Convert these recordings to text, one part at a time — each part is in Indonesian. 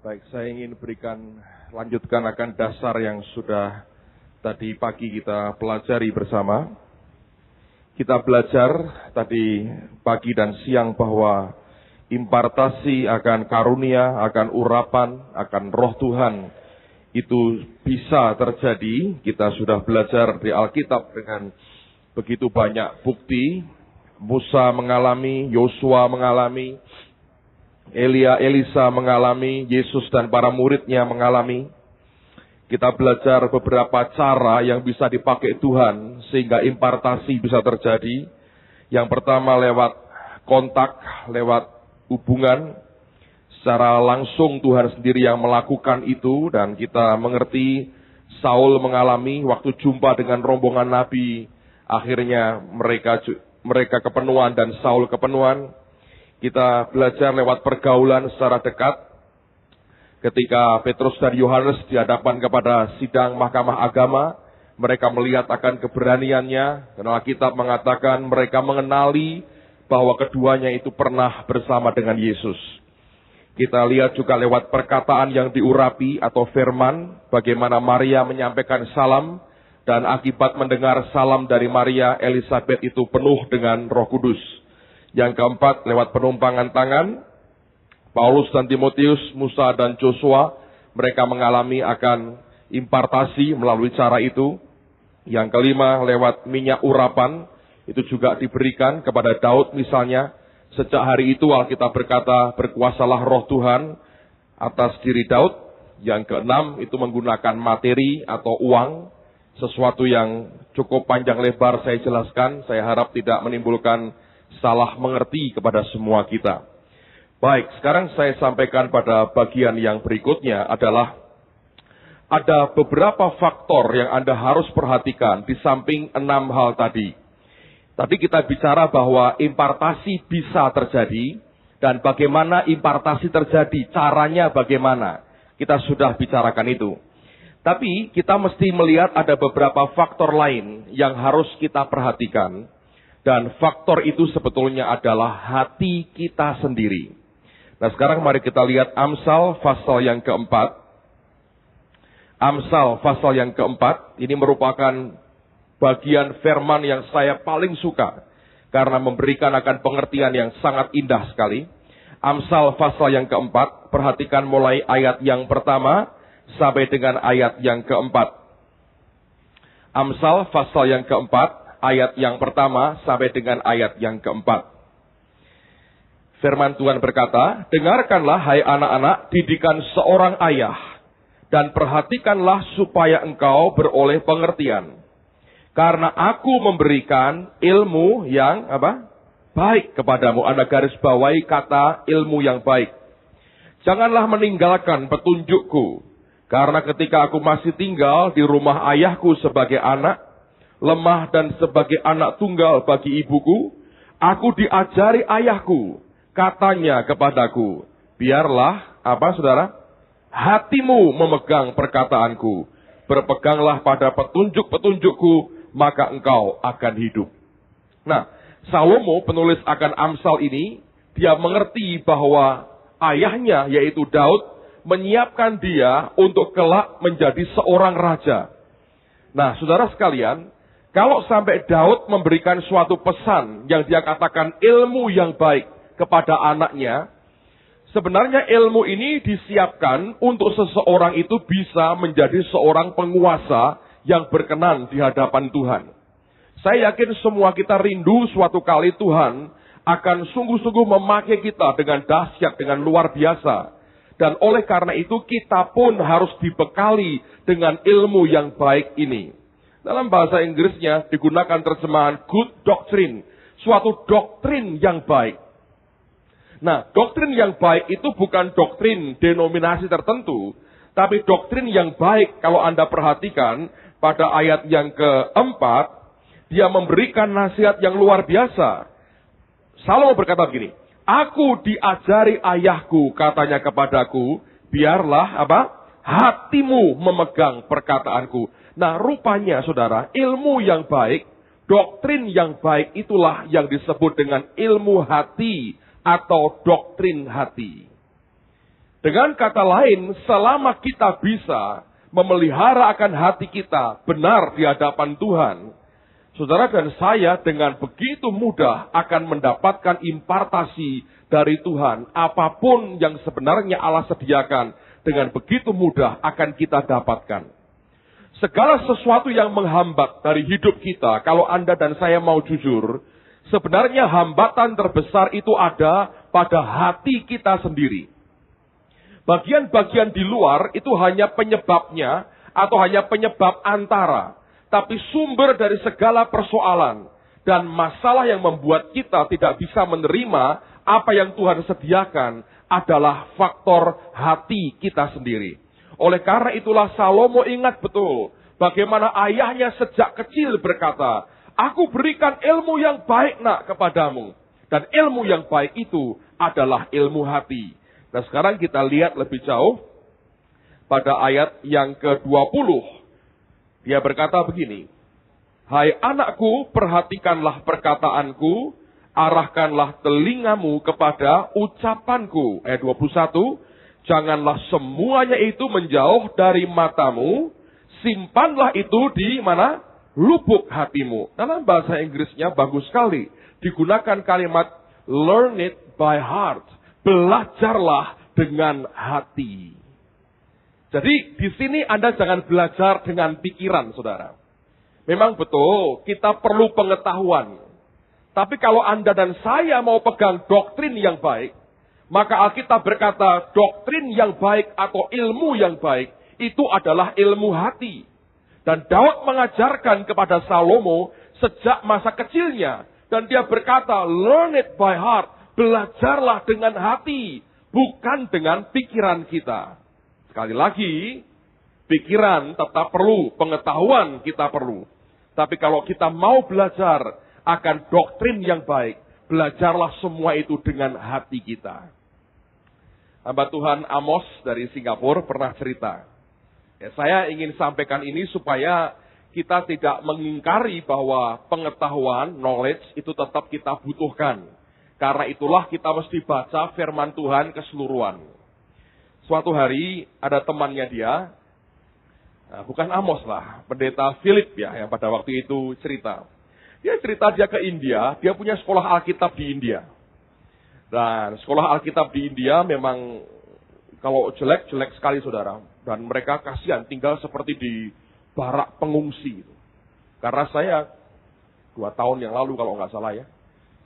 Baik, saya ingin lanjutkan akan dasar yang sudah tadi pagi kita pelajari bersama. Kita belajar tadi pagi dan siang bahwa impartasi akan karunia, akan urapan, akan roh Tuhan itu bisa terjadi. Kita sudah belajar di Alkitab dengan begitu banyak bukti. Musa mengalami, Yosua mengalami, Elia, Elisa mengalami, Yesus dan para muridnya mengalami. Kita belajar beberapa cara yang bisa dipakai Tuhan sehingga impartasi bisa terjadi. Yang pertama lewat kontak, lewat hubungan. Secara langsung Tuhan sendiri yang melakukan itu, dan kita mengerti Saul mengalami waktu jumpa dengan rombongan Nabi. Akhirnya mereka kepenuhan dan Saul kepenuhan. Kita belajar lewat pergaulan secara dekat. Ketika Petrus dan Yohanes dihadapkan kepada sidang mahkamah agama, mereka melihat akan keberaniannya. Dan Alkitab mengatakan mereka mengenali bahwa keduanya itu pernah bersama dengan Yesus. Kita lihat juga lewat perkataan yang diurapi atau firman, bagaimana Maria menyampaikan salam, dan akibat mendengar salam dari Maria, Elizabeth itu penuh dengan Roh Kudus. Yang keempat, lewat penumpangan tangan, Paulus dan Timotius, Musa dan Joshua, mereka mengalami akan impartasi melalui cara itu. Yang kelima, lewat minyak urapan, itu juga diberikan kepada Daud misalnya. Sejak hari itu Alkitab berkata, berkuasalah roh Tuhan atas diri Daud. Yang keenam, itu menggunakan materi atau uang, sesuatu yang cukup panjang lebar saya jelaskan. Saya harap tidak menimbulkan salah mengerti kepada semua kita. Baik, sekarang saya sampaikan pada bagian yang berikutnya adalah ada beberapa faktor yang Anda harus perhatikan di samping 6 hal tadi. Tadi kita bicara bahwa impartasi bisa terjadi dan bagaimana impartasi terjadi, caranya bagaimana. Kita sudah bicarakan itu. Tapi kita mesti melihat ada beberapa faktor lain yang harus kita perhatikan. Dan faktor itu sebetulnya adalah hati kita sendiri. Nah, sekarang mari kita lihat Amsal pasal yang keempat. Amsal pasal yang keempat, ini merupakan bagian firman yang saya paling suka. Karena memberikan akan pengertian yang sangat indah sekali. Amsal pasal yang keempat, perhatikan mulai ayat yang pertama sampai dengan ayat yang keempat. Amsal pasal yang keempat, ayat yang pertama sampai dengan ayat yang keempat. Firman Tuhan berkata, dengarkanlah hai anak-anak didikan seorang ayah, dan perhatikanlah supaya engkau beroleh pengertian. Karena aku memberikan ilmu yang baik kepadamu. Anda garis bawahi kata ilmu yang baik. Janganlah meninggalkan petunjukku, karena ketika aku masih tinggal di rumah ayahku sebagai anak, lemah dan sebagai anak tunggal bagi ibuku, aku diajari ayahku, katanya kepadaku, biarlah, saudara? Hatimu memegang perkataanku, berpeganglah pada petunjuk-petunjukku, maka engkau akan hidup. Nah, Salomo penulis akan Amsal ini, dia mengerti bahwa ayahnya yaitu Daud, menyiapkan dia untuk kelak menjadi seorang raja. Nah, saudara sekalian, kalau sampai Daud memberikan suatu pesan yang dia katakan ilmu yang baik kepada anaknya, sebenarnya ilmu ini disiapkan untuk seseorang itu bisa menjadi seorang penguasa yang berkenan di hadapan Tuhan. Saya yakin semua kita rindu suatu kali Tuhan akan sungguh-sungguh memakai kita dengan dahsyat, dengan luar biasa. Dan oleh karena itu kita pun harus dibekali dengan ilmu yang baik ini. Dalam bahasa Inggrisnya digunakan terjemahan good doctrine. Suatu doktrin yang baik. Nah, doktrin yang baik itu bukan doktrin denominasi tertentu. Tapi doktrin yang baik kalau Anda perhatikan pada ayat yang keempat. Dia memberikan nasihat yang luar biasa. Salomo berkata begini. Aku diajari ayahku, katanya kepadaku. Biarlah hatimu memegang perkataanku. Nah, rupanya saudara, ilmu yang baik, doktrin yang baik itulah yang disebut dengan ilmu hati atau doktrin hati. Dengan kata lain, selama kita bisa memelihara akan hati kita benar di hadapan Tuhan, saudara dan saya dengan begitu mudah akan mendapatkan impartasi dari Tuhan. Apapun yang sebenarnya Allah sediakan, dengan begitu mudah akan kita dapatkan. Segala sesuatu yang menghambat dari hidup kita, kalau Anda dan saya mau jujur, sebenarnya hambatan terbesar itu ada pada hati kita sendiri. Bagian-bagian di luar itu hanya penyebabnya atau hanya penyebab antara. Tapi sumber dari segala persoalan dan masalah yang membuat kita tidak bisa menerima apa yang Tuhan sediakan adalah faktor hati kita sendiri. Oleh karena itulah Salomo ingat betul bagaimana ayahnya sejak kecil berkata, "Aku berikan ilmu yang baik nak kepadamu." Dan ilmu yang baik itu adalah ilmu hati. Nah sekarang kita lihat lebih jauh pada ayat yang ke-20. Dia berkata begini, "Hai anakku, perhatikanlah perkataanku, arahkanlah telingamu kepada ucapanku." Ayat 21, "Janganlah semuanya itu menjauh dari matamu, simpanlah itu di mana? Lubuk hatimu." Dalam bahasa Inggrisnya bagus sekali. Digunakan kalimat learn it by heart. Belajarlah dengan hati. Jadi di sini Anda jangan belajar dengan pikiran, saudara. Memang betul, kita perlu pengetahuan. Tapi kalau Anda dan saya mau pegang doktrin yang baik, maka Alkitab berkata doktrin yang baik atau ilmu yang baik, itu adalah ilmu hati. Dan Daud mengajarkan kepada Salomo sejak masa kecilnya. Dan dia berkata, learn it by heart. Belajarlah dengan hati, bukan dengan pikiran kita. Sekali lagi, pikiran tetap perlu, pengetahuan kita perlu. Tapi kalau kita mau belajar akan doktrin yang baik, belajarlah semua itu dengan hati kita. Hamba Tuhan Amos dari Singapura pernah cerita. Ya, saya ingin sampaikan ini supaya kita tidak mengingkari bahwa pengetahuan, knowledge itu tetap kita butuhkan. Karena itulah kita mesti baca firman Tuhan keseluruhan. Suatu hari ada temannya dia, bukan Amos lah, pendeta Philip ya, yang pada waktu itu cerita. Dia cerita dia ke India, dia punya sekolah Alkitab di India. Dan sekolah Alkitab di India memang kalau jelek sekali saudara. Dan mereka kasihan tinggal seperti di barak pengungsi. Karena saya 2 tahun yang lalu kalau nggak salah ya,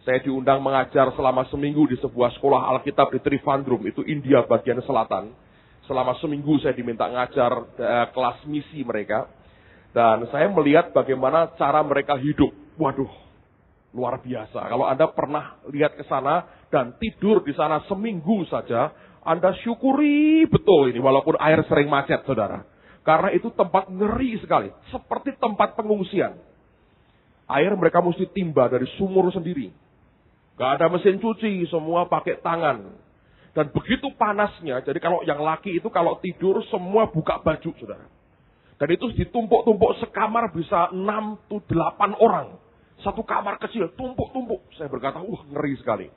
saya diundang mengajar selama seminggu di sebuah sekolah Alkitab di Trivandrum, itu India bagian selatan. Selama seminggu saya diminta ngajar kelas misi mereka. Dan saya melihat bagaimana cara mereka hidup. Waduh, luar biasa. Kalau Anda pernah lihat ke sana dan tidur di sana seminggu saja, Anda syukuri betul ini walaupun air sering macet, saudara. Karena itu tempat ngeri sekali, seperti tempat pengungsian. Air mereka mesti timba dari sumur sendiri. Gak ada mesin cuci, semua pakai tangan. Dan begitu panasnya, jadi kalau yang laki itu kalau tidur semua buka baju, saudara. Dan itu ditumpuk-tumpuk sekamar bisa 6-8 orang. Satu kamar kecil, tumpuk-tumpuk. Saya berkata, ngeri sekali.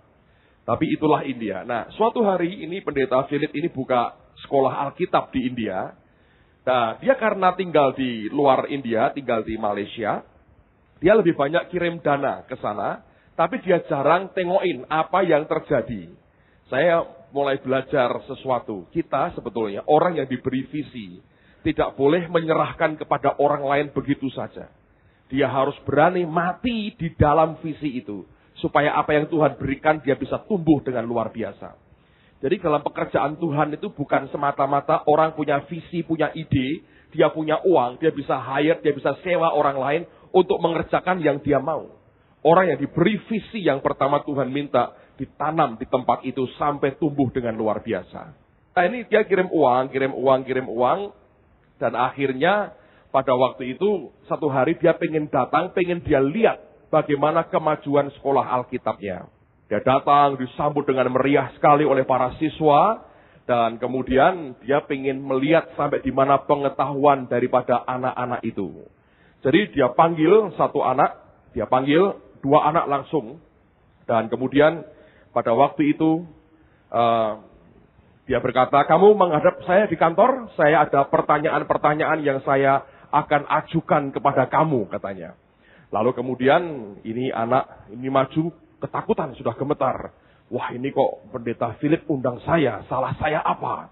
Tapi itulah India. Nah, suatu hari ini pendeta Philip ini buka sekolah Alkitab di India. Nah, dia karena tinggal di luar India, tinggal di Malaysia, dia lebih banyak kirim dana ke sana. Tapi dia jarang tengokin apa yang terjadi. Saya mulai belajar sesuatu. Kita sebetulnya orang yang diberi visi tidak boleh menyerahkan kepada orang lain begitu saja. Dia harus berani mati di dalam visi itu. Supaya apa yang Tuhan berikan dia bisa tumbuh dengan luar biasa. Jadi dalam pekerjaan Tuhan itu bukan semata-mata orang punya visi, punya ide, dia punya uang, dia bisa hire, dia bisa sewa orang lain untuk mengerjakan yang dia mau. Orang yang diberi visi yang pertama Tuhan minta ditanam di tempat itu sampai tumbuh dengan luar biasa. Nah ini dia kirim uang. Dan akhirnya pada waktu itu satu hari dia pengen datang, pengen dia lihat bagaimana kemajuan sekolah Alkitabnya. Dia datang disambut dengan meriah sekali oleh para siswa. Dan kemudian dia pengen melihat sampai di mana pengetahuan daripada anak-anak itu. Jadi dia panggil satu anak, dia panggil 2 anak langsung. Dan kemudian pada waktu itu Dia berkata, kamu menghadap saya di kantor, saya ada pertanyaan-pertanyaan yang saya akan ajukan kepada kamu, katanya. Lalu kemudian ini anak, ini maju, ketakutan, sudah gemetar. Wah, ini kok pendeta Philip undang saya, salah saya apa?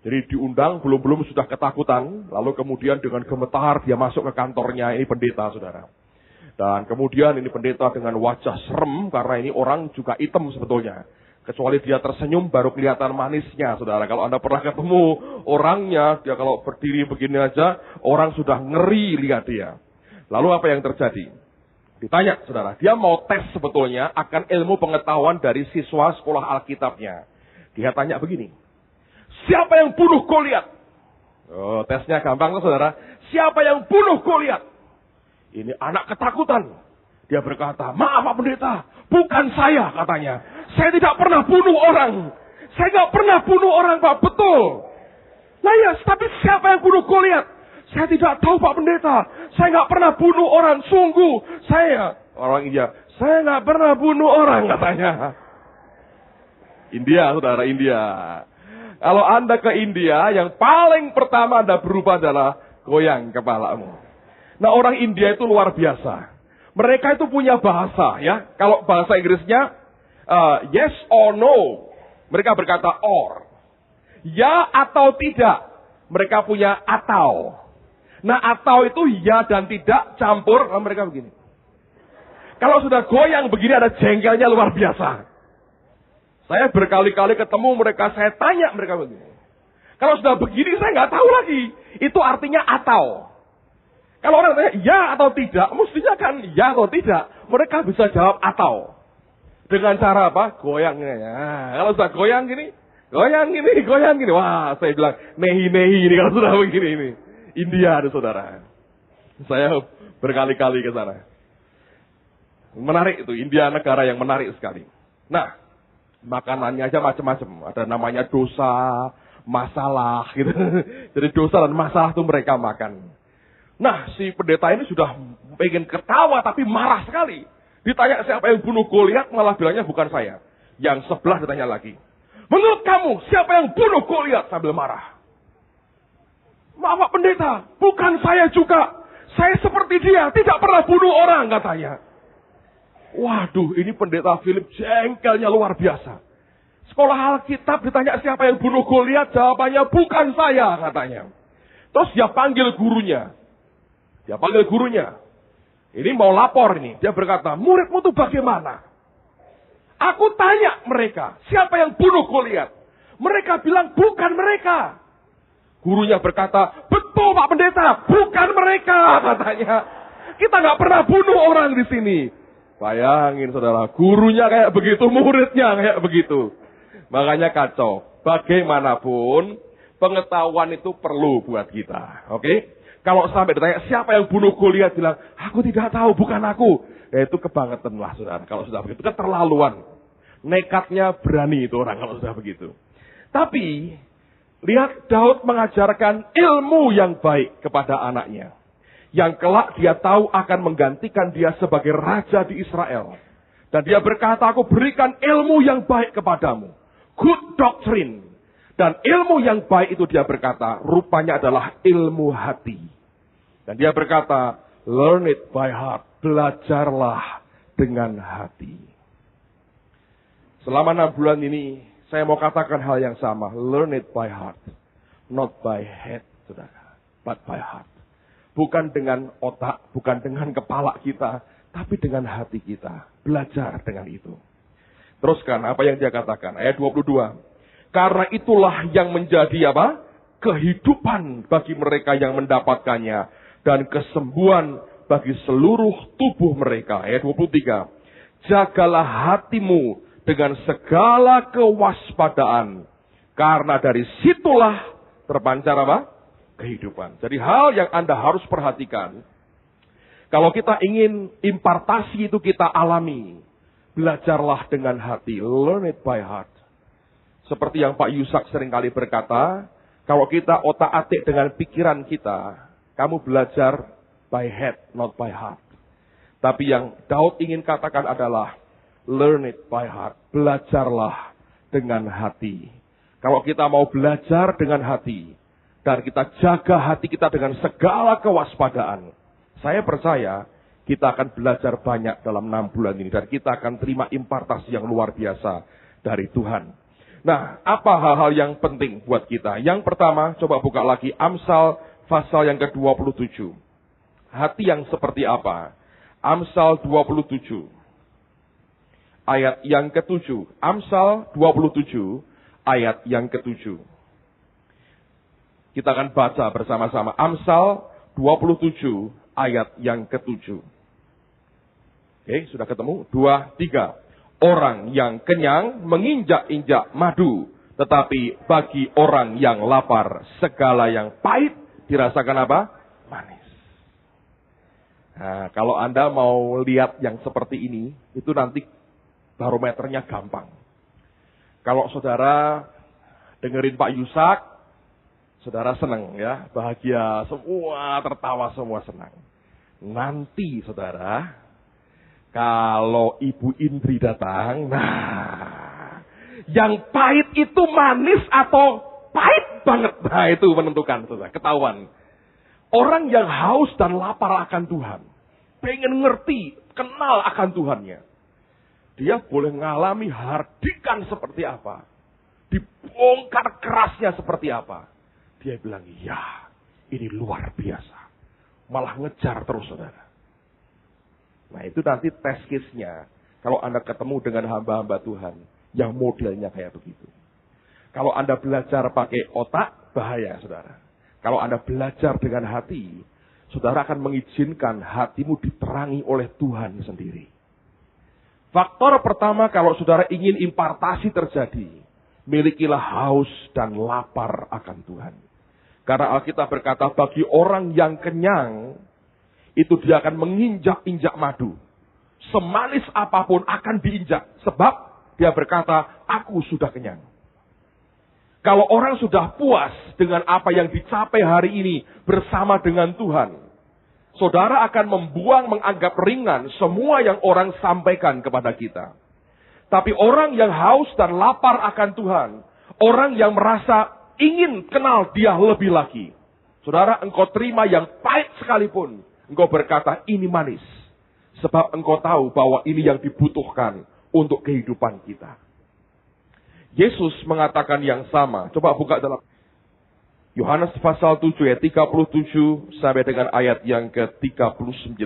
Jadi diundang, belum sudah ketakutan, lalu kemudian dengan gemetar dia masuk ke kantornya, ini pendeta, saudara. Dan kemudian ini pendeta dengan wajah serem, karena ini orang juga hitam sebetulnya. Kecuali dia tersenyum, baru kelihatan manisnya, saudara. Kalau Anda pernah ketemu orangnya, dia kalau berdiri begini aja, orang sudah ngeri lihat dia. Lalu apa yang terjadi? Ditanya, saudara, dia mau tes sebetulnya akan ilmu pengetahuan dari siswa sekolah Alkitabnya. Dia tanya begini, siapa yang bunuh Goliat? Oh, tesnya gampang, saudara. Siapa yang bunuh Goliat? Ini anak ketakutan. Dia berkata, maaf Pak Pendeta, bukan saya, katanya. Saya tidak pernah bunuh orang. Saya tidak pernah bunuh orang, Pak, betul. Nah ya, tapi siapa yang bunuh Goliat? Saya tidak tahu, Pak Pendeta. Saya tidak pernah bunuh orang, sungguh. Orang India, saya tidak pernah bunuh orang, katanya. India, saudara, India. Kalau Anda ke India, yang paling pertama Anda berubah adalah goyang kepalamu. Nah, orang India itu luar biasa. Mereka itu punya bahasa, ya. Kalau bahasa Inggrisnya, yes or no. Mereka berkata or. Ya atau tidak. Mereka punya atau. Nah, atau itu ya dan tidak campur. Nah, mereka begini. Kalau sudah goyang begini ada jengkelnya luar biasa. Saya berkali-kali ketemu mereka, saya tanya mereka begini. Kalau sudah begini saya nggak tahu lagi. Itu artinya atau. Kalau orang tanya ya atau tidak, mestinya kan ya atau tidak. Mereka bisa jawab atau. Dengan cara apa? Goyang. Nah, kalau sudah goyang gini. Wah, saya bilang nehi-nehi ini kalau sudah begini ini. India ada saudara. Saya berkali-kali ke sana. Menarik itu, India negara yang menarik sekali. Nah, makanannya aja macam-macam. Ada namanya dosa, masalah gitu. Jadi dosa dan masalah itu mereka makan. Nah, si pendeta ini sudah pengen ketawa tapi marah sekali. Ditanya siapa yang bunuh Goliat, malah bilangnya bukan saya. Yang sebelah ditanya lagi. Menurut kamu, siapa yang bunuh Goliat? Sambil marah. Maaf Pak Pendeta, bukan saya juga. Saya seperti dia, tidak pernah bunuh orang, katanya. Waduh, ini pendeta Philip jengkelnya luar biasa. Sekolah Alkitab ditanya siapa yang bunuh Goliat, jawabannya bukan saya, katanya. Terus dia panggil gurunya. Ini mau lapor ini. Dia berkata, muridmu itu bagaimana? Aku tanya mereka, siapa yang bunuh Goliat? Mereka bilang, bukan mereka. Gurunya berkata, betul Pak Pendeta, bukan mereka, katanya. Kita nggak pernah bunuh orang di sini. Bayangin saudara, gurunya kayak begitu, muridnya kayak begitu. Makanya kacau. Bagaimanapun, pengetahuan itu perlu buat kita. Oke? Kalau sampai ditanya siapa yang bunuh Goliat, bilang, aku tidak tahu, bukan aku. Ya itu kebangetan lah saudara. Kalau sudah begitu, keterlaluan. Nekatnya berani itu orang kalau sudah begitu. Tapi, lihat Daud mengajarkan ilmu yang baik kepada anaknya. Yang kelak dia tahu akan menggantikan dia sebagai raja di Israel. Dan dia berkata, aku berikan ilmu yang baik kepadamu. Good doctrine. Dan ilmu yang baik itu dia berkata, rupanya adalah ilmu hati. Dan dia berkata, learn it by heart. Belajarlah dengan hati. Selama 6 bulan ini, saya mau katakan hal yang sama. Learn it by heart. Not by head, saudara. But by heart. Bukan dengan otak, bukan dengan kepala kita. Tapi dengan hati kita. Belajar dengan itu. Teruskan apa yang dia katakan. Ayat 22. Karena itulah yang menjadi apa? Kehidupan bagi mereka yang mendapatkannya. Dan kesembuhan bagi seluruh tubuh mereka. Ayat 23. Jagalah hatimu dengan segala kewaspadaan. Karena dari situlah terpancar apa? Kehidupan. Jadi hal yang Anda harus perhatikan. Kalau kita ingin impartasi itu kita alami. Belajarlah dengan hati. Learn it by heart. Seperti yang Pak Yusak seringkali berkata. Kalau kita otak-atik dengan pikiran kita. Kamu belajar by head, not by heart. Tapi yang Daud ingin katakan adalah learn it by heart. Belajarlah dengan hati. Kalau kita mau belajar dengan hati, dan kita jaga hati kita dengan segala kewaspadaan, saya percaya kita akan belajar banyak dalam 6 bulan ini. Dan kita akan terima impartasi yang luar biasa dari Tuhan. Nah, apa hal-hal yang penting buat kita? Yang pertama, coba buka lagi Amsal pasal yang ke-27. Hati yang seperti apa? Amsal 27. Ayat yang ke-7. Amsal 27. Ayat yang ke-7. Kita akan baca bersama-sama. Amsal 27. Ayat yang ke-7. Oke, sudah ketemu? 2, 3. Orang yang kenyang menginjak-injak madu. Tetapi bagi orang yang lapar, segala yang pahit dirasakan apa? Manis. Nah, kalau Anda mau lihat yang seperti ini, itu nanti barometernya gampang. Kalau saudara dengerin Pak Yusak, saudara senang ya, bahagia, semua tertawa, semua senang. Nanti saudara, kalau Ibu Indri datang, nah, yang pahit itu manis atau pahit banget. Nah, itu menentukan, saudara, ketahuan. Orang yang haus dan lapar akan Tuhan, pengen ngerti, kenal akan Tuhannya, dia boleh mengalami hardikan seperti apa, dibongkar kerasnya seperti apa. Dia bilang, ya, ini luar biasa. Malah ngejar terus, saudara. Nah, itu nanti tes case-nya. Kalau Anda ketemu dengan hamba-hamba Tuhan yang modelnya kayak begitu. Kalau Anda belajar pakai otak, bahaya, saudara. Kalau Anda belajar dengan hati, saudara akan mengizinkan hatimu diterangi oleh Tuhan sendiri. Faktor pertama, kalau saudara ingin impartasi terjadi, milikilah haus dan lapar akan Tuhan. Karena Alkitab berkata, bagi orang yang kenyang, itu dia akan menginjak-injak madu. Semanis apapun akan diinjak. Sebab dia berkata, aku sudah kenyang. Kalau orang sudah puas dengan apa yang dicapai hari ini bersama dengan Tuhan, saudara akan membuang, menganggap ringan semua yang orang sampaikan kepada kita. Tapi orang yang haus dan lapar akan Tuhan, orang yang merasa ingin kenal dia lebih lagi, saudara, engkau terima yang pahit sekalipun, engkau berkata, ini manis. Sebab engkau tahu bahwa ini yang dibutuhkan untuk kehidupan kita. Yesus mengatakan yang sama. Coba buka dalam Yohanes pasal 7 ayat 37 sampai dengan ayat yang ke-39.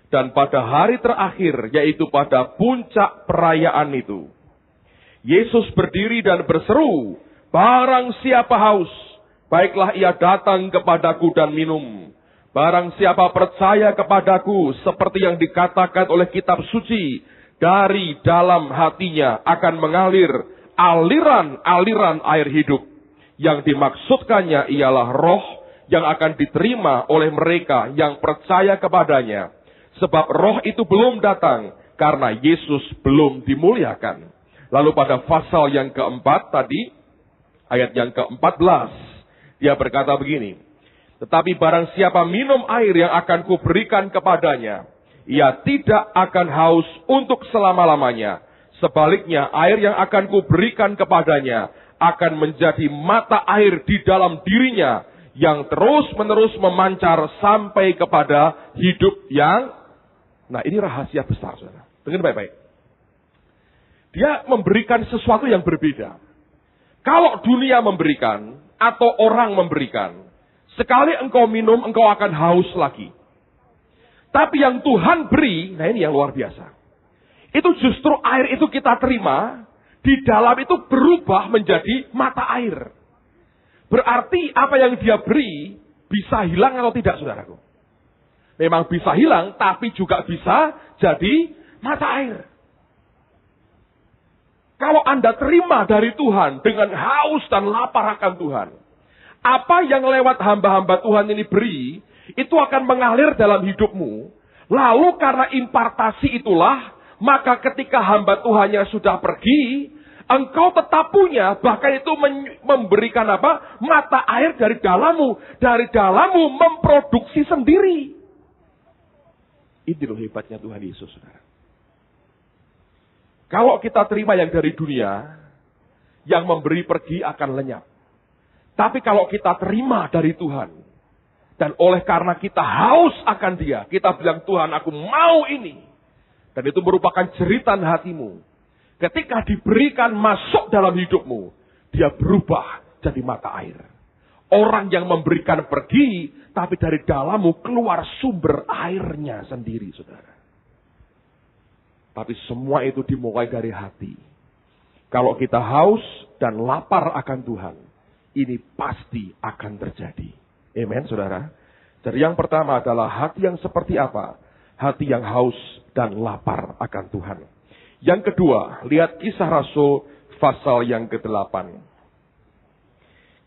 Dan pada hari terakhir, yaitu pada puncak perayaan itu, Yesus berdiri dan berseru, barang siapa haus, baiklah ia datang kepadaku dan minum. Barang siapa percaya kepadaku, seperti yang dikatakan oleh kitab suci, dari dalam hatinya akan mengalir aliran-aliran air hidup. Yang dimaksudkannya ialah roh yang akan diterima oleh mereka yang percaya kepadanya. Sebab roh itu belum datang, karena Yesus belum dimuliakan. Lalu pada pasal yang keempat tadi, ayat yang ke-14, dia berkata begini, tetapi barang siapa minum air yang akan kuberikan kepadanya, ia tidak akan haus untuk selama-lamanya. Sebaliknya, air yang akan kuberikan kepadanya akan menjadi mata air di dalam dirinya yang terus-menerus memancar sampai kepada hidup yang... Nah, ini rahasia besar, saudara. Dengar baik-baik. Dia memberikan sesuatu yang berbeda. Kalau dunia memberikan atau orang memberikan, sekali engkau minum, engkau akan haus lagi. Tapi yang Tuhan beri, nah ini yang luar biasa. Itu justru air itu kita terima, di dalam itu berubah menjadi mata air. Berarti apa yang dia beri, bisa hilang atau tidak, saudaraku? Memang bisa hilang, tapi juga bisa jadi mata air. Kalau Anda terima dari Tuhan dengan haus dan lapar akan Tuhan, apa yang lewat hamba-hamba Tuhan ini beri, itu akan mengalir dalam hidupmu. Lalu karena impartasi itulah, maka ketika hamba Tuhannya sudah pergi, engkau tetap punya, bahkan itu memberikan apa? Mata air dari dalammu. Dari dalammu memproduksi sendiri. Ini loh hebatnya Tuhan Yesus, saudara. Kalau kita terima yang dari dunia, yang memberi pergi akan lenyap. Tapi kalau kita terima dari Tuhan, dan oleh karena kita haus akan Dia, kita bilang, Tuhan, aku mau ini. Dan itu merupakan jeritan hatimu. Ketika diberikan masuk dalam hidupmu, dia berubah jadi mata air. Orang yang memberikan pergi, tapi dari dalammu keluar sumber airnya sendiri, saudara. Tapi semua itu dimulai dari hati. Kalau kita haus dan lapar akan Tuhan, ini pasti akan terjadi. Amen, saudara. Jadi yang pertama adalah hati yang seperti apa? Hati yang haus dan lapar akan Tuhan. Yang kedua, lihat Kisah Rasul pasal yang ke-8.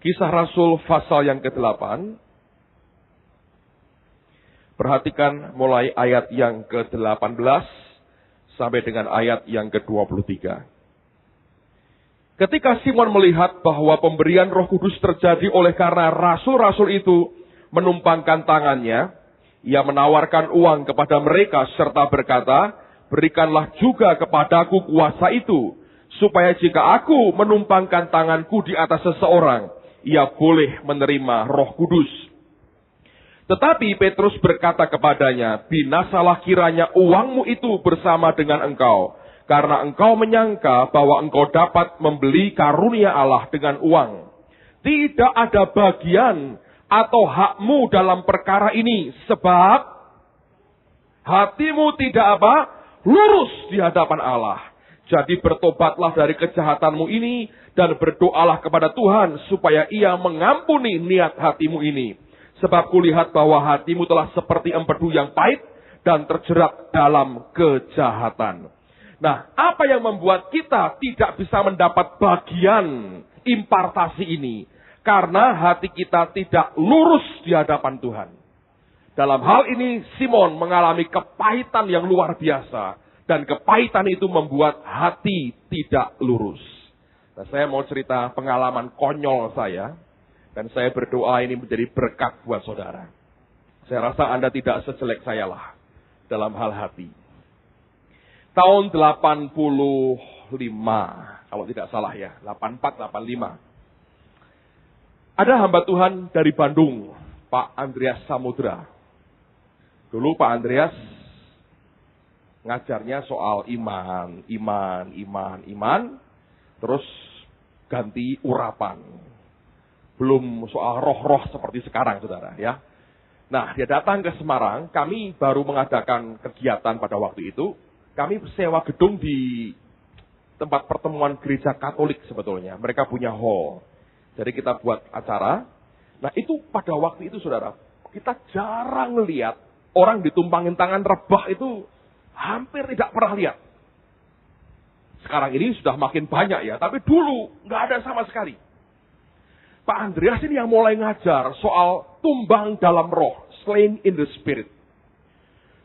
Kisah Rasul pasal yang ke-8. Perhatikan mulai ayat yang ke-18 sampai dengan ayat yang ke-23. Ketika Simon melihat bahwa pemberian Roh Kudus terjadi oleh karena rasul-rasul itu menumpangkan tangannya, ia menawarkan uang kepada mereka serta berkata, berikanlah juga kepadaku kuasa itu, supaya jika aku menumpangkan tanganku di atas seseorang, ia boleh menerima Roh Kudus. Tetapi Petrus berkata kepadanya, binasalah kiranya uangmu itu bersama dengan engkau, karena engkau menyangka bahwa engkau dapat membeli karunia Allah dengan uang. Tidak ada bagian atau hakmu dalam perkara ini, sebab hatimu tidak apa? Lurus di hadapan Allah. Jadi bertobatlah dari kejahatanmu ini dan berdoalah kepada Tuhan supaya Ia mengampuni niat hatimu ini. Sebab kulihat bahwa hatimu telah seperti empedu yang pahit dan terjerat dalam kejahatan. Nah, apa yang membuat kita tidak bisa mendapat bagian impartasi ini? Karena hati kita tidak lurus di hadapan Tuhan. Dalam hal ini Simon mengalami kepahitan yang luar biasa. Dan kepahitan itu membuat hati tidak lurus. Nah, saya mau cerita pengalaman konyol saya. Dan saya berdoa ini menjadi berkat buat saudara. Saya rasa Anda tidak sejelek saya lah dalam hal hati. Tahun 85, kalau tidak salah ya, 84, 85. Ada hamba Tuhan dari Bandung, Pak Andreas Samudra. Dulu Pak Andreas ngajarnya soal iman, terus ganti urapan. Belum soal roh-roh seperti sekarang, saudara, ya. Nah, dia datang ke Semarang, kami baru mengadakan kegiatan pada waktu itu. Kami sewa gedung di tempat pertemuan gereja Katolik sebetulnya. Mereka punya hall. Jadi kita buat acara. Nah, itu pada waktu itu, saudara, kita jarang lihat orang ditumpangin tangan rebah itu hampir tidak pernah lihat. Sekarang ini sudah makin banyak ya, tapi dulu nggak ada sama sekali. Pak Andreas ini yang mulai ngajar soal tumbang dalam roh, slain in the spirit.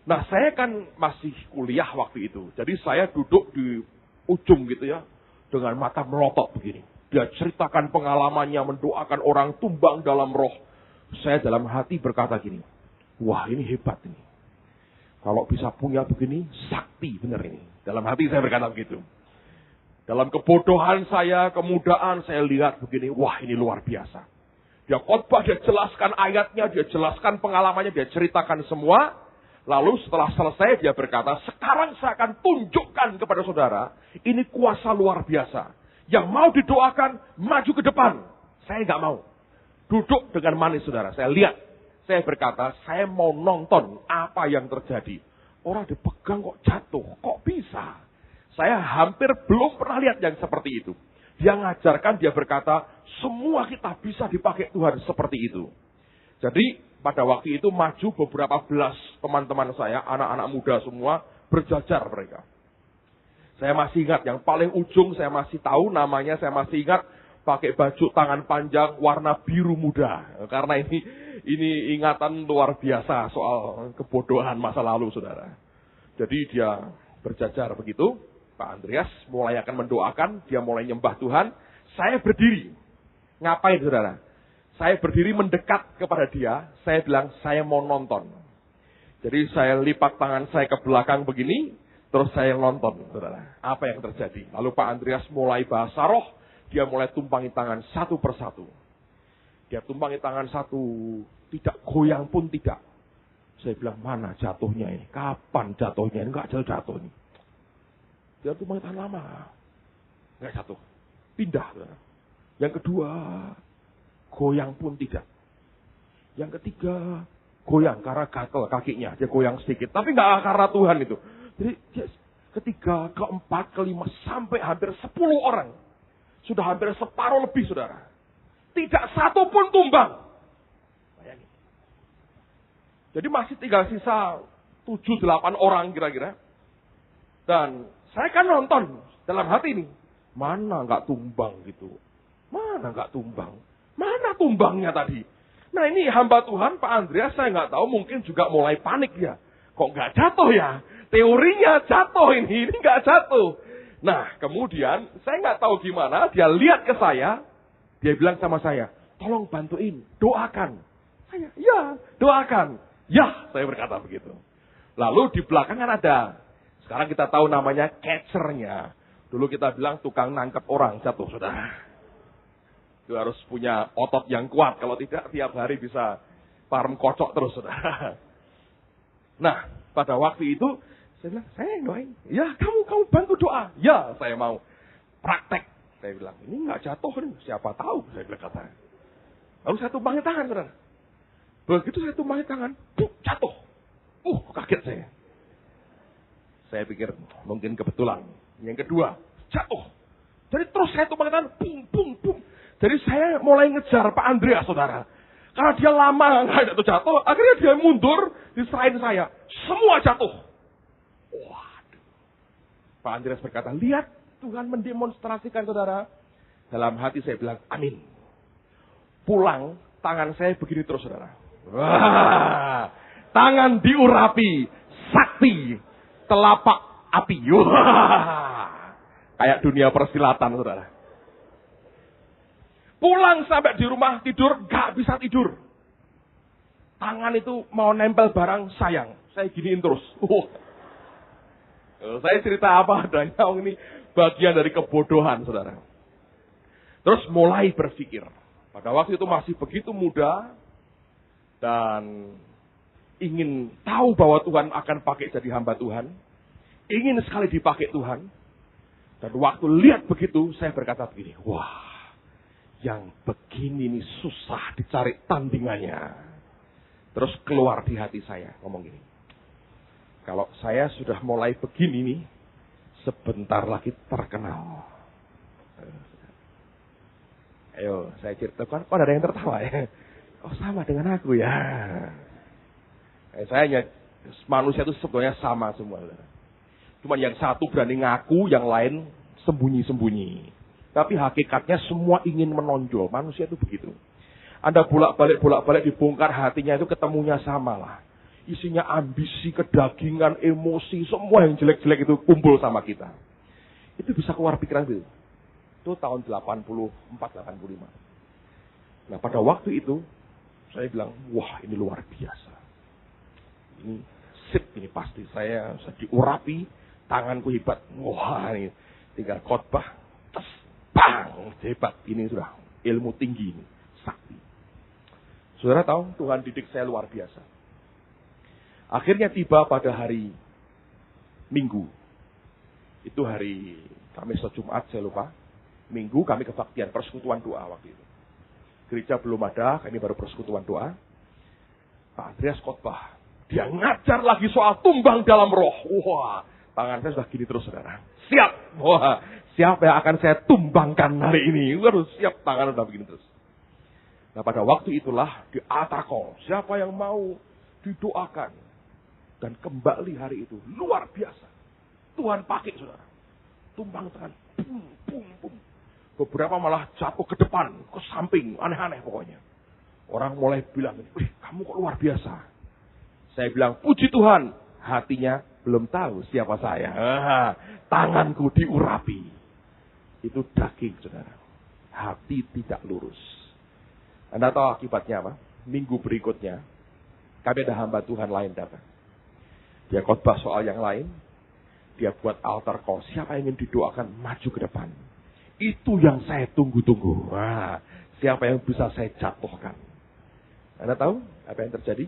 Nah, saya kan masih kuliah waktu itu. Jadi saya duduk di ujung gitu ya, dengan mata melotot begini. Dia ceritakan pengalamannya, mendoakan orang tumbang dalam roh. Saya dalam hati berkata gini, wah ini hebat ini. Kalau bisa punya begini, sakti benar ini. Dalam hati saya berkata begitu. Dalam kebodohan saya, kemudaan saya lihat begini, wah ini luar biasa. Dia khotbah, dia jelaskan ayatnya, dia jelaskan pengalamannya, dia ceritakan semua. Lalu setelah selesai dia berkata, sekarang saya akan tunjukkan kepada saudara, ini kuasa luar biasa. Yang mau didoakan, maju ke depan. Saya nggak mau. Duduk dengan manis saudara, saya lihat. Saya berkata, saya mau nonton apa yang terjadi. Orang dipegang kok jatuh, kok bisa? Saya hampir belum pernah lihat yang seperti itu. Dia ngajarkan, dia berkata, semua kita bisa dipakai Tuhan seperti itu. Jadi, pada waktu itu maju beberapa belas teman-teman saya, anak-anak muda semua, berjajar mereka. Saya masih ingat, yang paling ujung saya masih tahu namanya, saya masih ingat, pakai baju tangan panjang warna biru muda. Karena ini ingatan luar biasa soal kebodohan masa lalu, saudara. Jadi dia berjajar begitu, Pak Andreas mulai akan mendoakan, dia mulai nyembah Tuhan. Saya berdiri. Ngapain, saudara? Saya berdiri mendekat kepada dia, saya bilang, saya mau nonton. Jadi saya lipat tangan saya ke belakang begini, terus saya nonton, saudara. Apa yang terjadi? Lalu Pak Andreas mulai bahasa roh, dia mulai tumpangi tangan satu persatu. Dia tumpangi tangan satu, tidak goyang pun tidak. Saya bilang, mana jatuhnya ini? Kapan jatuhnya? Enggak jatuh ini. Dia tumpangi tangan lama. Enggak jatuh. Pindah. Yang kedua, goyang pun tidak. Yang ketiga, goyang karena gatel kakinya. Dia goyang sedikit. Tapi enggak karena Tuhan itu. Jadi ketiga, keempat, kelima, sampai hampir 10 orang. Sudah hampir separuh lebih, saudara. Tidak satu pun tumbang. Bayangin. Jadi masih tinggal sisa 7-8 orang kira-kira. Dan saya kan nonton dalam hati ini. Mana nggak tumbang gitu. Mana nggak tumbang. Mana tumbangnya tadi. Nah ini hamba Tuhan Pak Andreas, saya nggak tahu, mungkin juga mulai panik ya. Kok nggak jatuh ya? Teorinya jatuh ini nggak jatuh. Nah kemudian saya nggak tahu gimana, dia lihat ke saya. Dia bilang sama saya, tolong bantuin, doakan. Saya, ya, doakan. Ya, saya berkata begitu. Lalu di belakang kan ada, sekarang kita tahu namanya catchernya. Dulu kita bilang tukang nangkep orang jatuh, saudara. Itu harus punya otot yang kuat, kalau tidak tiap hari bisa parem kocok terus, saudara. Nah, pada waktu itu, saya bilang, saya doain. Ya, kamu bantu doa. Ya, saya mau. Praktek. Saya bilang, ini nggak jatuh nih, siapa tahu, saya bilang kata. Lalu saya tumpangi tangan, saudara. Begitu saya tumpangi tangan, jatuh. Kaget saya. Saya pikir mungkin kebetulan. Yang kedua, jatuh. Jadi terus saya tumpangi tangan, bum. Jadi saya mulai ngejar Pak Andreas, saudara. Karena dia lama nggak jatuh, akhirnya dia mundur, diserahin saya. Semua jatuh. Waduh. Pak Andreas berkata, lihat. Tuhan mendemonstrasikan, saudara. Dalam hati saya bilang, amin. Pulang, tangan saya begini terus, saudara. Wah, tangan diurapi, sakti, telapak api. Wah, kayak dunia persilatan, saudara. Pulang sampai di rumah tidur, gak bisa tidur. Tangan itu mau nempel barang, sayang. Saya giniin terus. Saya cerita apa adanya, ini bagian dari kebodohan, saudara. Terus mulai berpikir. Pada waktu itu masih begitu muda. Dan ingin tahu bahwa Tuhan akan pakai jadi hamba Tuhan. Ingin sekali dipakai Tuhan. Dan waktu lihat begitu, saya berkata begini. Wah, yang begini nih susah dicari tandingannya. Terus keluar di hati saya, ngomong gini. Kalau saya sudah mulai begini nih, sebentar lagi terkenal. Ayo, saya ceritakan. Kok ada yang tertawa ya? Oh, sama dengan aku ya. Saya manusia itu sebetulnya sama semua. Cuma yang satu berani ngaku, yang lain sembunyi-sembunyi. Tapi hakikatnya semua ingin menonjol. Manusia itu begitu. Anda bolak-balik dibongkar hatinya itu ketemunya sama lah. Isinya ambisi, kedagingan, emosi, semua yang jelek-jelek itu kumpul sama kita. Itu bisa keluar pikiran itu. Itu tahun 84-85. Nah pada waktu itu, saya bilang, wah ini luar biasa. Ini sip, ini pasti. Saya diurapi, tanganku hebat. Wah ini tinggal khotbah, tes, bang, hebat. Ini sudah ilmu tinggi ini, sakti. Saudara tahu, Tuhan didik saya luar biasa. Akhirnya tiba pada hari Minggu. Itu hari Kamis atau Jumat, saya lupa. Minggu kami kebaktian, persekutuan doa waktu itu. Gereja belum ada, kami baru persekutuan doa. Pak Andreas khotbah. Dia ngajar lagi soal tumbang dalam roh. Wah, tangan saya sudah gini terus, saudara. Siap. Wah, siapa yang akan saya tumbangkan hari ini? Waduh, siap, tangan sudah begini terus. Nah, pada waktu itulah di altar call. Siapa yang mau didoakan? Dan kembali hari itu luar biasa. Tuhan pakai, saudara. Tumbang tangan. Bum. Beberapa malah jatuh ke depan, ke samping. Aneh-aneh pokoknya. Orang mulai bilang, kamu kok luar biasa. Saya bilang, puji Tuhan. Hatinya belum tahu siapa saya. Tanganku diurapi. Itu daging, saudara. Hati tidak lurus. Anda tahu akibatnya apa? Minggu berikutnya, kami ada hamba Tuhan lain datang. Dia khotbah soal yang lain. Dia buat altar call. Siapa yang ingin didoakan, maju ke depan. Itu yang saya tunggu-tunggu. Wah, siapa yang bisa saya jatuhkan? Anda tahu apa yang terjadi?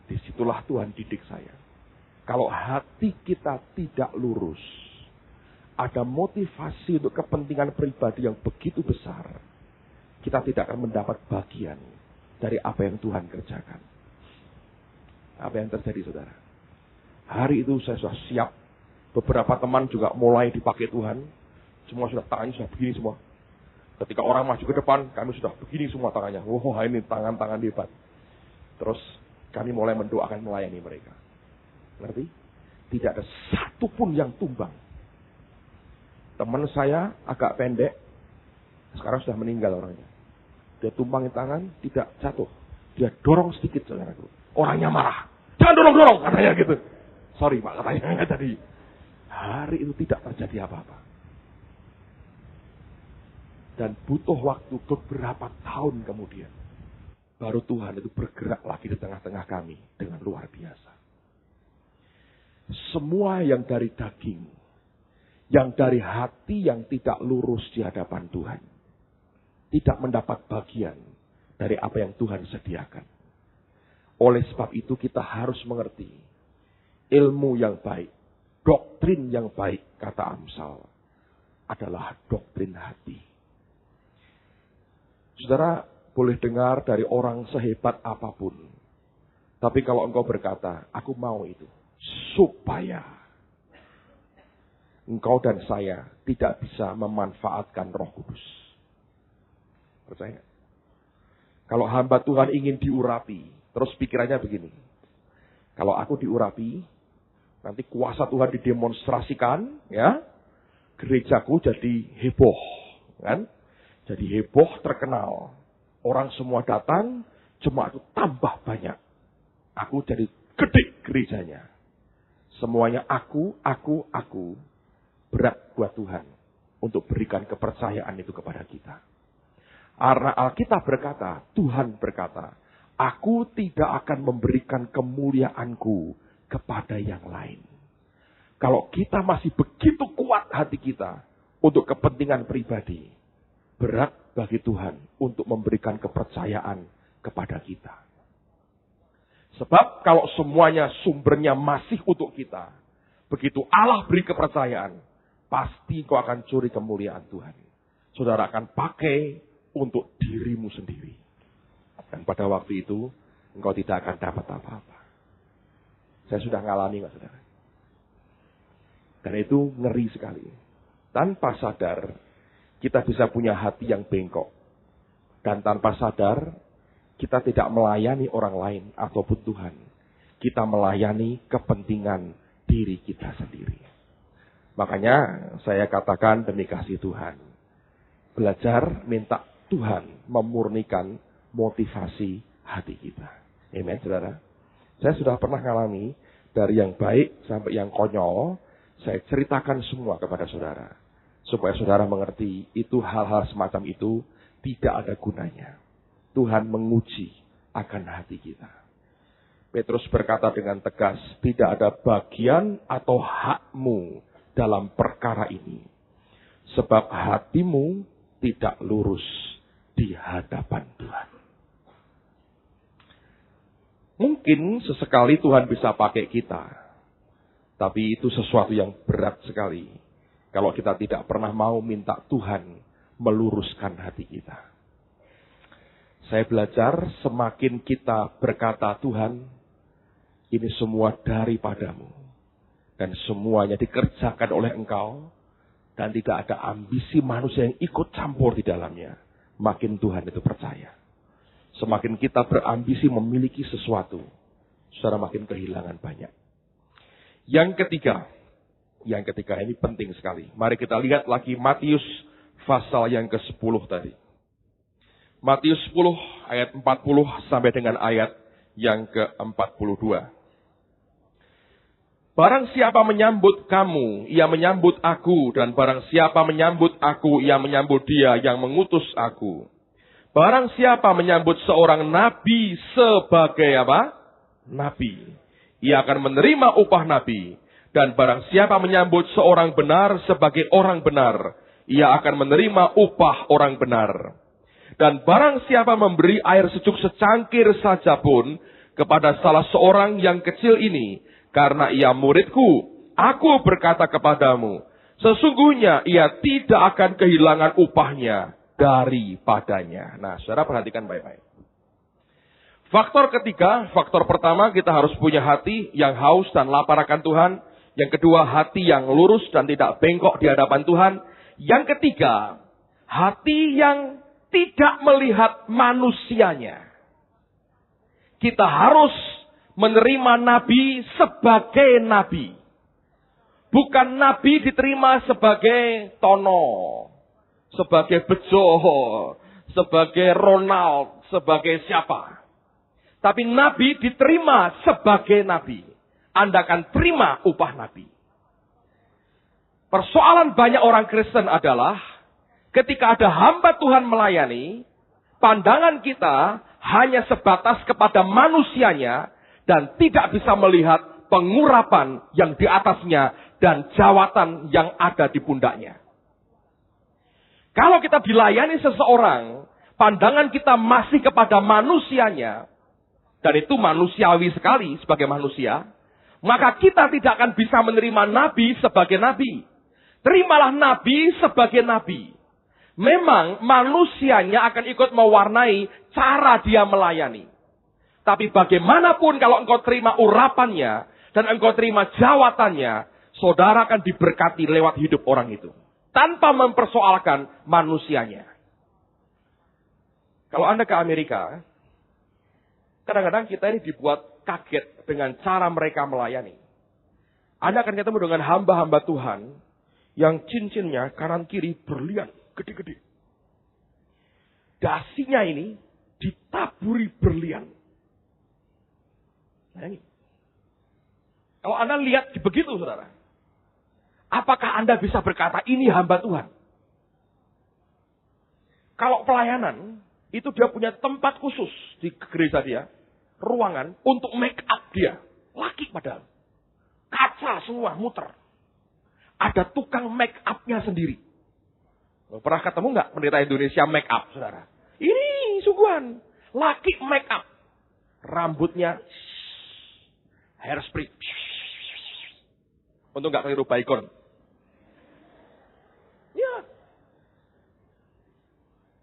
Disitulah Tuhan didik saya. Kalau hati kita tidak lurus, ada motivasi untuk kepentingan pribadi yang begitu besar, kita tidak akan mendapat bagian dari apa yang Tuhan kerjakan. Apa yang terjadi, saudara? Hari itu saya sudah siap. Beberapa teman juga mulai dipakai Tuhan. Semua sudah tangannya sudah begini semua. Ketika orang maju ke depan, kami sudah begini semua tangannya. Wah, ini tangan-tangan hebat. Terus kami mulai mendoakan melayani mereka. Ngerti? Tidak ada satu pun yang tumbang. Teman saya agak pendek. Sekarang sudah meninggal orangnya. Dia tumbangin tangan, tidak jatuh. Dia dorong sedikit, saudaraku. Orangnya marah. Jangan dorong-dorong, katanya gitu. Sorry Pak, katanya nggak jadi. Hari itu tidak terjadi apa-apa. Dan butuh waktu beberapa tahun kemudian, baru Tuhan itu bergerak lagi di tengah-tengah kami dengan luar biasa. Semua yang dari daging, yang dari hati yang tidak lurus di hadapan Tuhan, tidak mendapat bagian dari apa yang Tuhan sediakan. Oleh sebab itu kita harus mengerti ilmu yang baik, doktrin yang baik, kata Amsal, adalah doktrin hati. Saudara boleh dengar dari orang sehebat apapun, tapi kalau engkau berkata, aku mau itu, supaya engkau dan saya tidak bisa memanfaatkan Roh Kudus. Percaya? Kalau hamba Tuhan ingin diurapi, terus pikirannya begini. Kalau aku diurapi, nanti kuasa Tuhan didemonstrasikan, ya. Gerejaku jadi heboh, kan? Jadi heboh, terkenal. Orang semua datang, jemaat itu tambah banyak. Aku jadi gede gerejanya. Semuanya aku. Berat buat Tuhan untuk berikan kepercayaan itu kepada kita. Karena Alkitab berkata, Tuhan berkata, aku tidak akan memberikan kemuliaanku kepada yang lain. Kalau kita masih begitu kuat hati kita untuk kepentingan pribadi, berat bagi Tuhan untuk memberikan kepercayaan kepada kita. Sebab kalau semuanya sumbernya masih untuk kita, begitu Allah beri kepercayaan, pasti kau akan curi kemuliaan Tuhan. Saudara akan pakai untuk dirimu sendiri. Dan pada waktu itu, engkau tidak akan dapat apa-apa. Saya sudah ngalami, nggak saudara? Dan itu ngeri sekali. Tanpa sadar, kita bisa punya hati yang bengkok. Dan tanpa sadar, kita tidak melayani orang lain ataupun Tuhan. Kita melayani kepentingan diri kita sendiri. Makanya saya katakan demi kasih Tuhan. Belajar minta Tuhan memurnikan motivasi hati kita. Amen, saudara. Saya sudah pernah mengalami dari yang baik sampai yang konyol. Saya ceritakan semua kepada saudara. Supaya saudara mengerti itu hal-hal semacam itu tidak ada gunanya. Tuhan menguji akan hati kita. Petrus berkata dengan tegas, tidak ada bagian atau hakmu dalam perkara ini. Sebab hatimu tidak lurus di hadapan Tuhan. Mungkin sesekali Tuhan bisa pakai kita. Tapi itu sesuatu yang berat sekali. Kalau kita tidak pernah mau minta Tuhan meluruskan hati kita. Saya belajar semakin kita berkata, Tuhan, ini semua daripadamu. Dan semuanya dikerjakan oleh Engkau. Dan tidak ada ambisi manusia yang ikut campur di dalamnya. Makin Tuhan itu percaya. Semakin kita berambisi memiliki sesuatu, saudara makin kehilangan banyak. Yang ketiga ini penting sekali. Mari kita lihat lagi Matius pasal yang ke-10 tadi. Matius 10 ayat 40 sampai dengan ayat yang ke-42. Barang siapa menyambut kamu, ia menyambut aku. Dan barang siapa menyambut aku, ia menyambut dia yang mengutus aku. Barang siapa menyambut seorang nabi sebagai apa? Nabi. Ia akan menerima upah nabi. Dan barang siapa menyambut seorang benar sebagai orang benar, ia akan menerima upah orang benar. Dan barang siapa memberi air sejuk secangkir saja pun kepada salah seorang yang kecil ini, karena ia muridku, aku berkata kepadamu, sesungguhnya ia tidak akan kehilangan upahnya daripadanya. Nah, saudara perhatikan baik-baik. Faktor ketiga, faktor pertama, kita harus punya hati yang haus dan lapar akan Tuhan. Yang kedua, hati yang lurus dan tidak bengkok di hadapan Tuhan. Yang ketiga, hati yang tidak melihat manusianya. Kita harus menerima nabi sebagai nabi. Bukan nabi diterima sebagai Tono, sebagai Bejo, sebagai Ronald, sebagai siapa. Tapi nabi diterima sebagai nabi. Anda akan terima upah nabi. Persoalan banyak orang Kristen adalah ketika ada hamba Tuhan melayani, pandangan kita hanya sebatas kepada manusianya dan tidak bisa melihat pengurapan yang di atasnya dan jawatan yang ada di pundaknya. Kalau kita dilayani seseorang, pandangan kita masih kepada manusianya, dan itu manusiawi sekali sebagai manusia, maka kita tidak akan bisa menerima nabi sebagai nabi. Terimalah nabi sebagai nabi. Memang manusianya akan ikut mewarnai cara dia melayani. Tapi bagaimanapun kalau engkau terima urapannya dan engkau terima jawatannya, saudara akan diberkati lewat hidup orang itu. Tanpa mempersoalkan manusianya. Kalau Anda ke Amerika, kadang-kadang kita ini dibuat kaget dengan cara mereka melayani. Anda akan ketemu dengan hamba-hamba Tuhan yang cincinnya kanan kiri berlian gede-gede. Dasinya ini ditaburi berlian. Nah ini. Kalau Anda lihat begitu, saudara, apakah Anda bisa berkata ini hamba Tuhan? Kalau pelayanan, itu dia punya tempat khusus di gereja dia, ruangan untuk make up dia. Laki padahal. Kaca semua muter. Ada tukang make up-nya sendiri. Pernah ketemu nggak pendeta Indonesia make up, saudara? Ini sungguhan. Laki make up. Rambutnya hairspray. Untuk nggak keliru Baygon. Ya.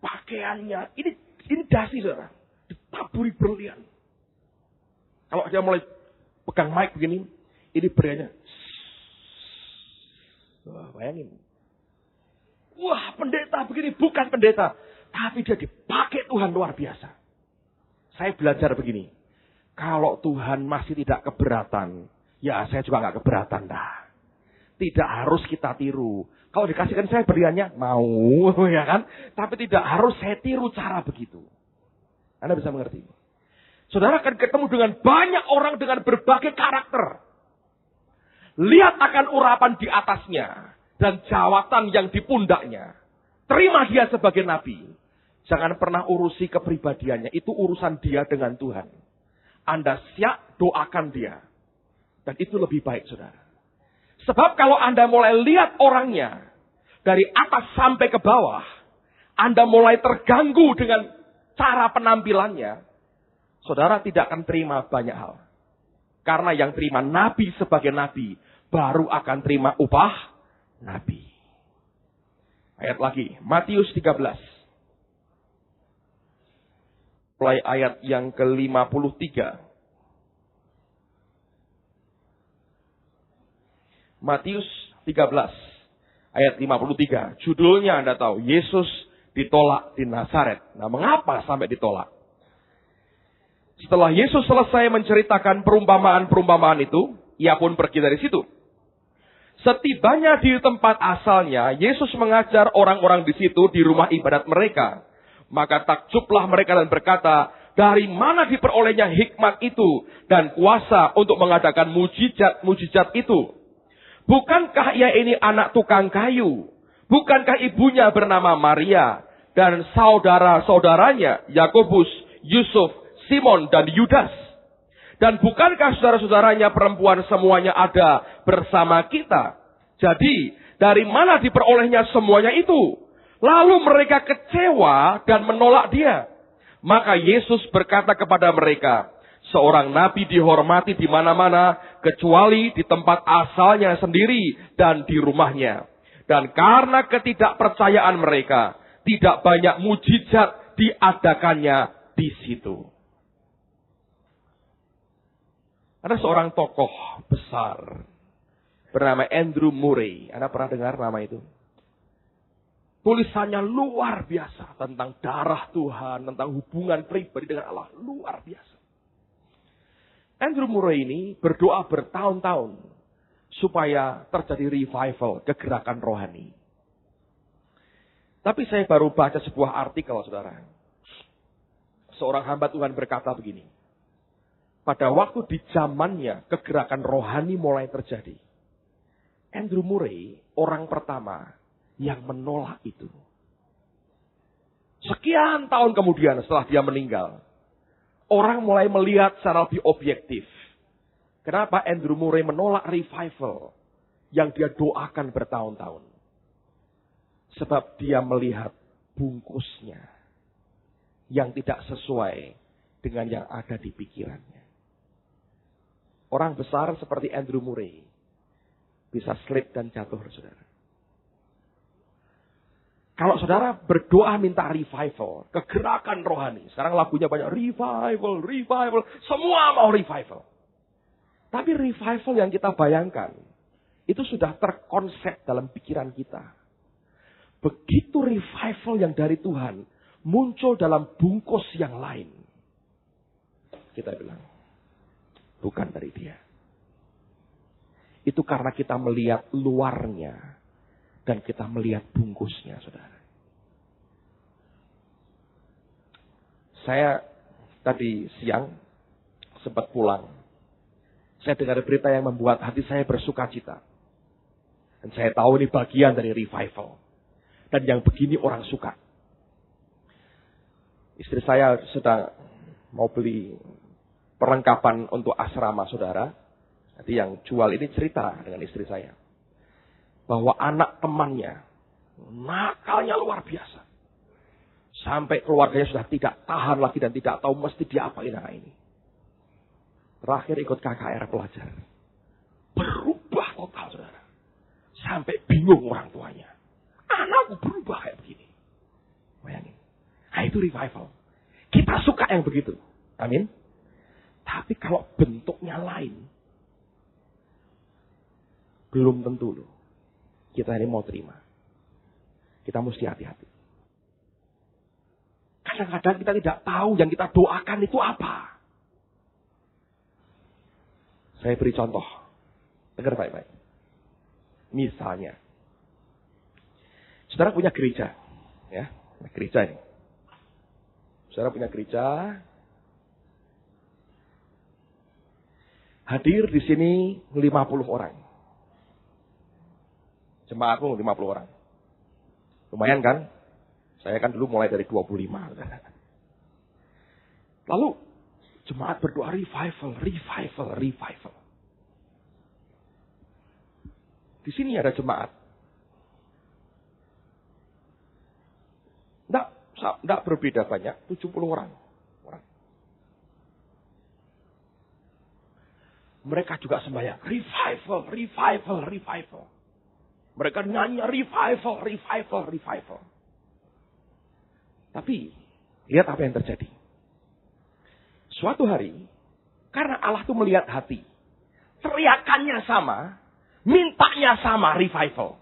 Pakaiannya. Ini dasi, saudara. Ditaburi berlian. Kalau dia mulai pegang mic begini, ini berliannya. Wah, bayangin. Wah, pendeta begini. Bukan pendeta. Tapi dia dipakai Tuhan luar biasa. Saya belajar begini. Kalau Tuhan masih tidak keberatan, ya saya juga nggak keberatan dah. Tidak harus kita tiru. Kalau dikasihkan saya berliannya, mau, ya kan? Tapi tidak harus saya tiru cara begitu. Anda bisa mengerti. Saudara akan ketemu dengan banyak orang dengan berbagai karakter. Lihat akan urapan di atasnya dan jawatan yang di pundaknya. Terima dia sebagai nabi. Jangan pernah urusi kepribadiannya. Itu urusan dia dengan Tuhan. Anda siap, doakan dia. Dan itu lebih baik, saudara. Sebab kalau Anda mulai lihat orangnya dari atas sampai ke bawah, Anda mulai terganggu dengan cara penampilannya, saudara tidak akan terima banyak hal. Karena yang terima nabi sebagai nabi, baru akan terima upah nabi. Ayat lagi, Matius 13. Mulai ayat yang ke-53. Matius 13, ayat 53. Judulnya Anda tahu, Yesus ditolak di Nazaret. Nah, mengapa sampai ditolak? Setelah Yesus selesai menceritakan perumpamaan-perumpamaan itu, ia pun pergi dari situ. Setibanya di tempat asalnya, Yesus mengajar orang-orang di situ di rumah ibadat mereka. Maka takjublah mereka dan berkata, dari mana diperolehnya hikmat itu dan kuasa untuk mengadakan mujizat-mujizat itu? Bukankah ia ini anak tukang kayu? Bukankah ibunya bernama Maria dan saudara-saudaranya Yakobus, Yusuf, Simon dan Yudas? Dan bukankah saudara-saudaranya perempuan semuanya ada bersama kita? Jadi Dari mana diperolehnya semuanya itu? Lalu mereka kecewa dan menolak dia. Maka Yesus berkata kepada mereka, seorang nabi dihormati di mana-mana, kecuali di tempat asalnya sendiri dan di rumahnya. Dan karena ketidakpercayaan mereka, tidak banyak mujizat diadakannya di situ. Ada seorang tokoh besar bernama Andrew Murray. Anda pernah dengar nama itu? Tulisannya luar biasa tentang darah Tuhan, tentang hubungan pribadi dengan Allah. Luar biasa. Andrew Murray ini berdoa bertahun-tahun supaya terjadi revival, kegerakan rohani. Tapi saya baru baca sebuah artikel, saudara. Seorang hamba Tuhan berkata begini. Pada waktu di zamannya kegerakan rohani mulai terjadi. Andrew Murray orang pertama yang menolak itu. Sekian tahun kemudian setelah dia meninggal, orang mulai melihat secara lebih objektif. Kenapa Andrew Murray menolak revival yang dia doakan bertahun-tahun? Sebab dia melihat bungkusnya yang tidak sesuai dengan yang ada di pikirannya. Orang besar seperti Andrew Murray bisa slip dan jatuh, saudara. Kalau saudara berdoa minta revival, kegerakan rohani. Sekarang lagunya banyak revival, revival. Semua mau revival. Tapi revival yang kita bayangkan, itu sudah terkonsep dalam pikiran kita. Begitu revival yang dari Tuhan muncul dalam bungkus yang lain. Kita bilang, bukan dari dia. Itu karena kita melihat luarnya dan kita melihat bungkusnya, saudara. Saya tadi siang sempat pulang. Saya dengar berita yang membuat hati saya bersuka cita. Dan saya tahu ini bagian dari revival. Dan yang begini orang suka. Istri saya sedang mau beli perlengkapan untuk asrama, saudara. Jadi yang jual ini cerita dengan istri saya. Bahwa anak temannya nakalnya luar biasa. Sampai keluarganya sudah tidak tahan lagi dan tidak tahu mesti diapain anak ini. Terakhir ikut KKR pelajar. Berubah total, saudara. Sampai bingung orang tuanya. Anakku berubah kayak begini. Bayangin. Nah itu revival. Kita suka yang begitu. Amin. Tapi kalau bentuknya lain, belum tentu loh. Kita ini mau terima. Kita mesti hati-hati. Kadang-kadang kita tidak tahu yang kita doakan itu apa. Saya beri contoh. Dengar baik-baik. Misalnya, saudara punya gereja. Ya, gereja ini. Saudara punya gereja. Hadir di sini 50 orang. Jemaatmu 50 orang. Lumayan kan? Saya kan dulu mulai dari 25. Lalu jemaat berdoa revival, revival, revival. Di sini ada jemaat. Tidak berbeda banyak, 70 orang. Mereka juga sembahyang, revival, revival, revival. Mereka nyanyi revival, revival, revival. Tapi, lihat apa yang terjadi. Suatu hari, karena Allah itu melihat hati. Teriakannya sama, mintanya sama, revival.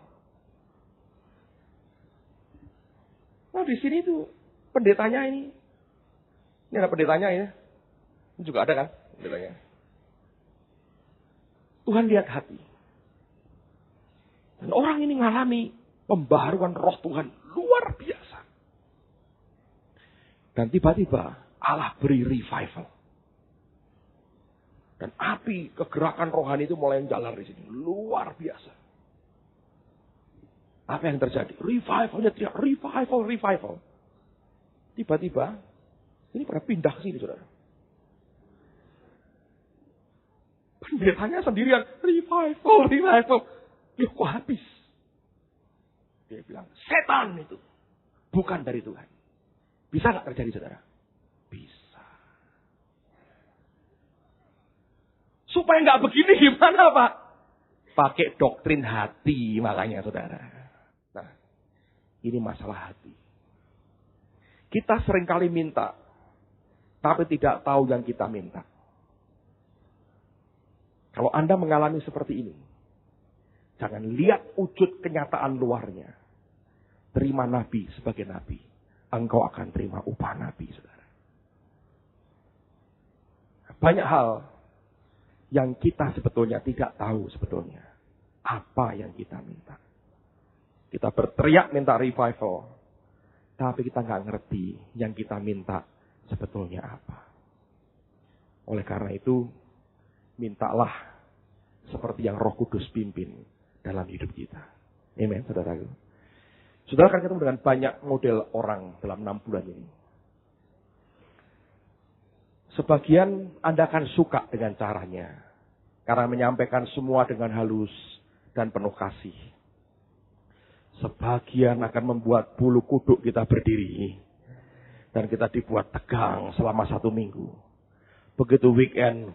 Nah di sini tuh, pendetanya ini. Ini ada pendetanya ya. Ini juga ada kan, pendetanya. Tuhan lihat hati. Dan orang ini mengalami pembaharuan roh Tuhan luar biasa. Dan tiba-tiba Allah beri revival. Dan api kegerakan rohani itu mulai menjalar di sini. Luar biasa. Apa yang terjadi? Revivalnya teriak, revival, revival. Tiba-tiba, ini pada pindah ke sini, saudara. Pendetanya sendirian, revival, revival. Loh, kok habis? Dia bilang, setan itu bukan dari Tuhan. Bisa nggak terjadi, saudara? Bisa. Supaya nggak begini gimana, Pak? Pakai doktrin hati, makanya, saudara. Nah, ini masalah hati. Kita seringkali minta, tapi tidak tahu yang kita minta. Kalau Anda mengalami seperti ini, jangan lihat wujud kenyataan luarnya. Terima nabi sebagai nabi. Engkau akan terima upah nabi, saudara. Banyak hal yang kita sebetulnya tidak tahu sebetulnya. Apa yang kita minta. Kita berteriak minta revival. Tapi kita nggak ngerti yang kita minta sebetulnya apa. Oleh karena itu, mintalah seperti yang Roh Kudus pimpin dalam hidup kita. Amen, saudaraku. Saudara akan ketemu dengan banyak model orang dalam 6 bulan ini. Sebagian Anda akan suka dengan caranya. Karena menyampaikan semua dengan halus dan penuh kasih. Sebagian akan membuat bulu kuduk kita berdiri. Dan kita dibuat tegang selama 1 minggu. Begitu weekend,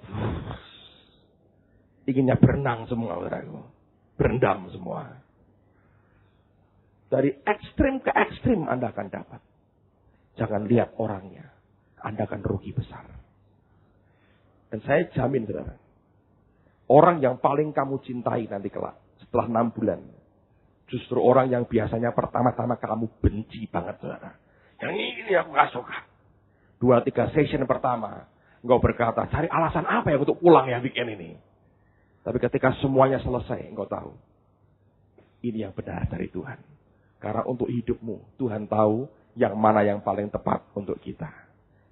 inginnya berenang semua, saudaraku. Berendam semua. Dari ekstrim ke ekstrim Anda akan dapat. Jangan lihat orangnya. Anda akan rugi besar. Dan saya jamin, saudara. Orang yang paling kamu cintai nanti kelak. Setelah 6 bulan. Justru orang yang biasanya pertama-tama kamu benci banget, saudara. Yang ini aku gak suka. 2-3 session pertama. Engkau berkata, cari alasan apa ya untuk pulang ya weekend ini. Tapi ketika semuanya selesai, engkau tahu. Ini yang benar dari Tuhan. Karena untuk hidupmu, Tuhan tahu yang mana yang paling tepat untuk kita.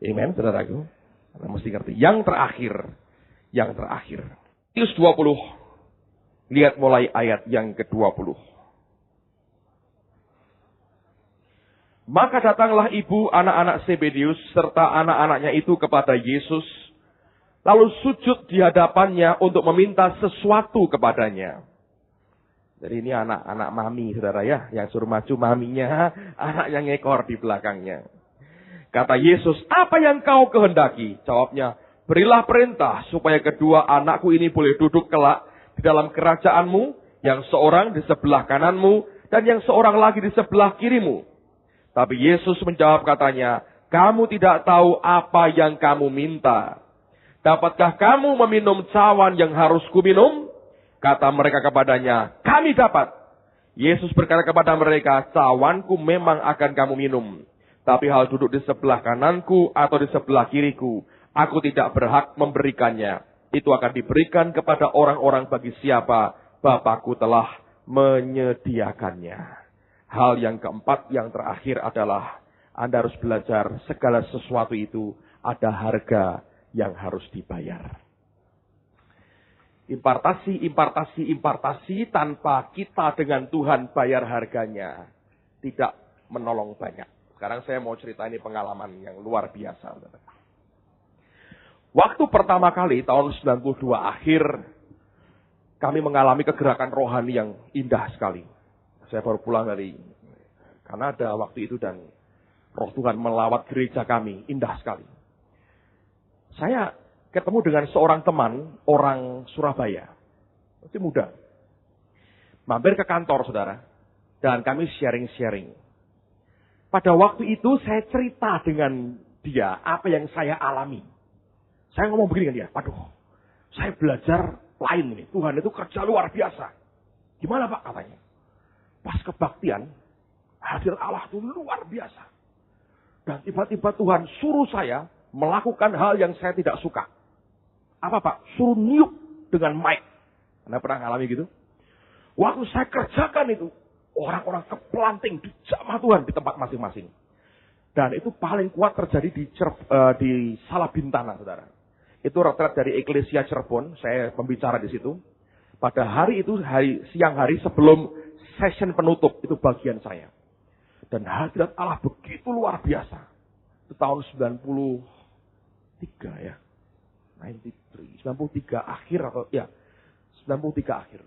Amen, saudaraku. Anda mesti ngerti. Yang terakhir. Matius 20. Lihat mulai ayat yang ke-20. Maka datanglah ibu anak-anak Zebedeus serta anak-anaknya itu kepada Yesus. Lalu sujud di hadapannya untuk meminta sesuatu kepadanya. Jadi ini anak-anak mami, saudara ya. Yang suruh maju maminya, anak yang ngekor di belakangnya. Kata Yesus, apa yang kau kehendaki? Jawabnya, berilah perintah supaya kedua anakku ini boleh duduk kelak di dalam kerajaanmu. Yang seorang di sebelah kananmu dan yang seorang lagi di sebelah kirimu. Tapi Yesus menjawab katanya, kamu tidak tahu apa yang kamu minta. Dapatkah kamu meminum cawan yang harus kuminum? Kata mereka kepadanya, kami dapat. Yesus berkata kepada mereka, cawanku memang akan kamu minum. Tapi hal duduk di sebelah kananku atau di sebelah kiriku, aku tidak berhak memberikannya. Itu akan diberikan kepada orang-orang bagi siapa Bapakku telah menyediakannya. Hal yang keempat, yang terakhir adalah, Anda harus belajar segala sesuatu itu ada harga yang harus dibayar. Impartasi tanpa kita dengan Tuhan bayar harganya tidak menolong banyak. Sekarang saya mau cerita ini pengalaman yang luar biasa. Waktu pertama kali tahun 92 akhir kami mengalami kegerakan rohani yang indah sekali. Saya baru pulang dari Kanada waktu itu dan Roh Tuhan melawat gereja kami, indah sekali. Saya ketemu dengan seorang teman, orang Surabaya. Masih muda. Mampir ke kantor, saudara. Dan kami sharing-sharing. Pada waktu itu saya cerita dengan dia apa yang saya alami. Saya ngomong begini dengan dia. Waduh, saya belajar lain ini. Tuhan itu kerja luar biasa. Gimana Pak katanya? Pas kebaktian, hadir Allah itu luar biasa. Dan tiba-tiba Tuhan suruh saya melakukan hal yang saya tidak suka. Apa Pak? Suruh niup dengan mic. Anda pernah ngalami gitu? Waktu saya kerjakan itu, orang-orang kepelanting di jamaah Tuhan di tempat masing-masing. Dan itu paling kuat terjadi di Salabintana, saudara. Itu retret dari Eklesia Cirebon, saya pembicara di situ. Pada hari itu, siang hari sebelum session penutup, itu bagian saya. Dan hadirat Allah begitu luar biasa. Itu tahun 93 ya. 93 akhir atau ya 93 akhir.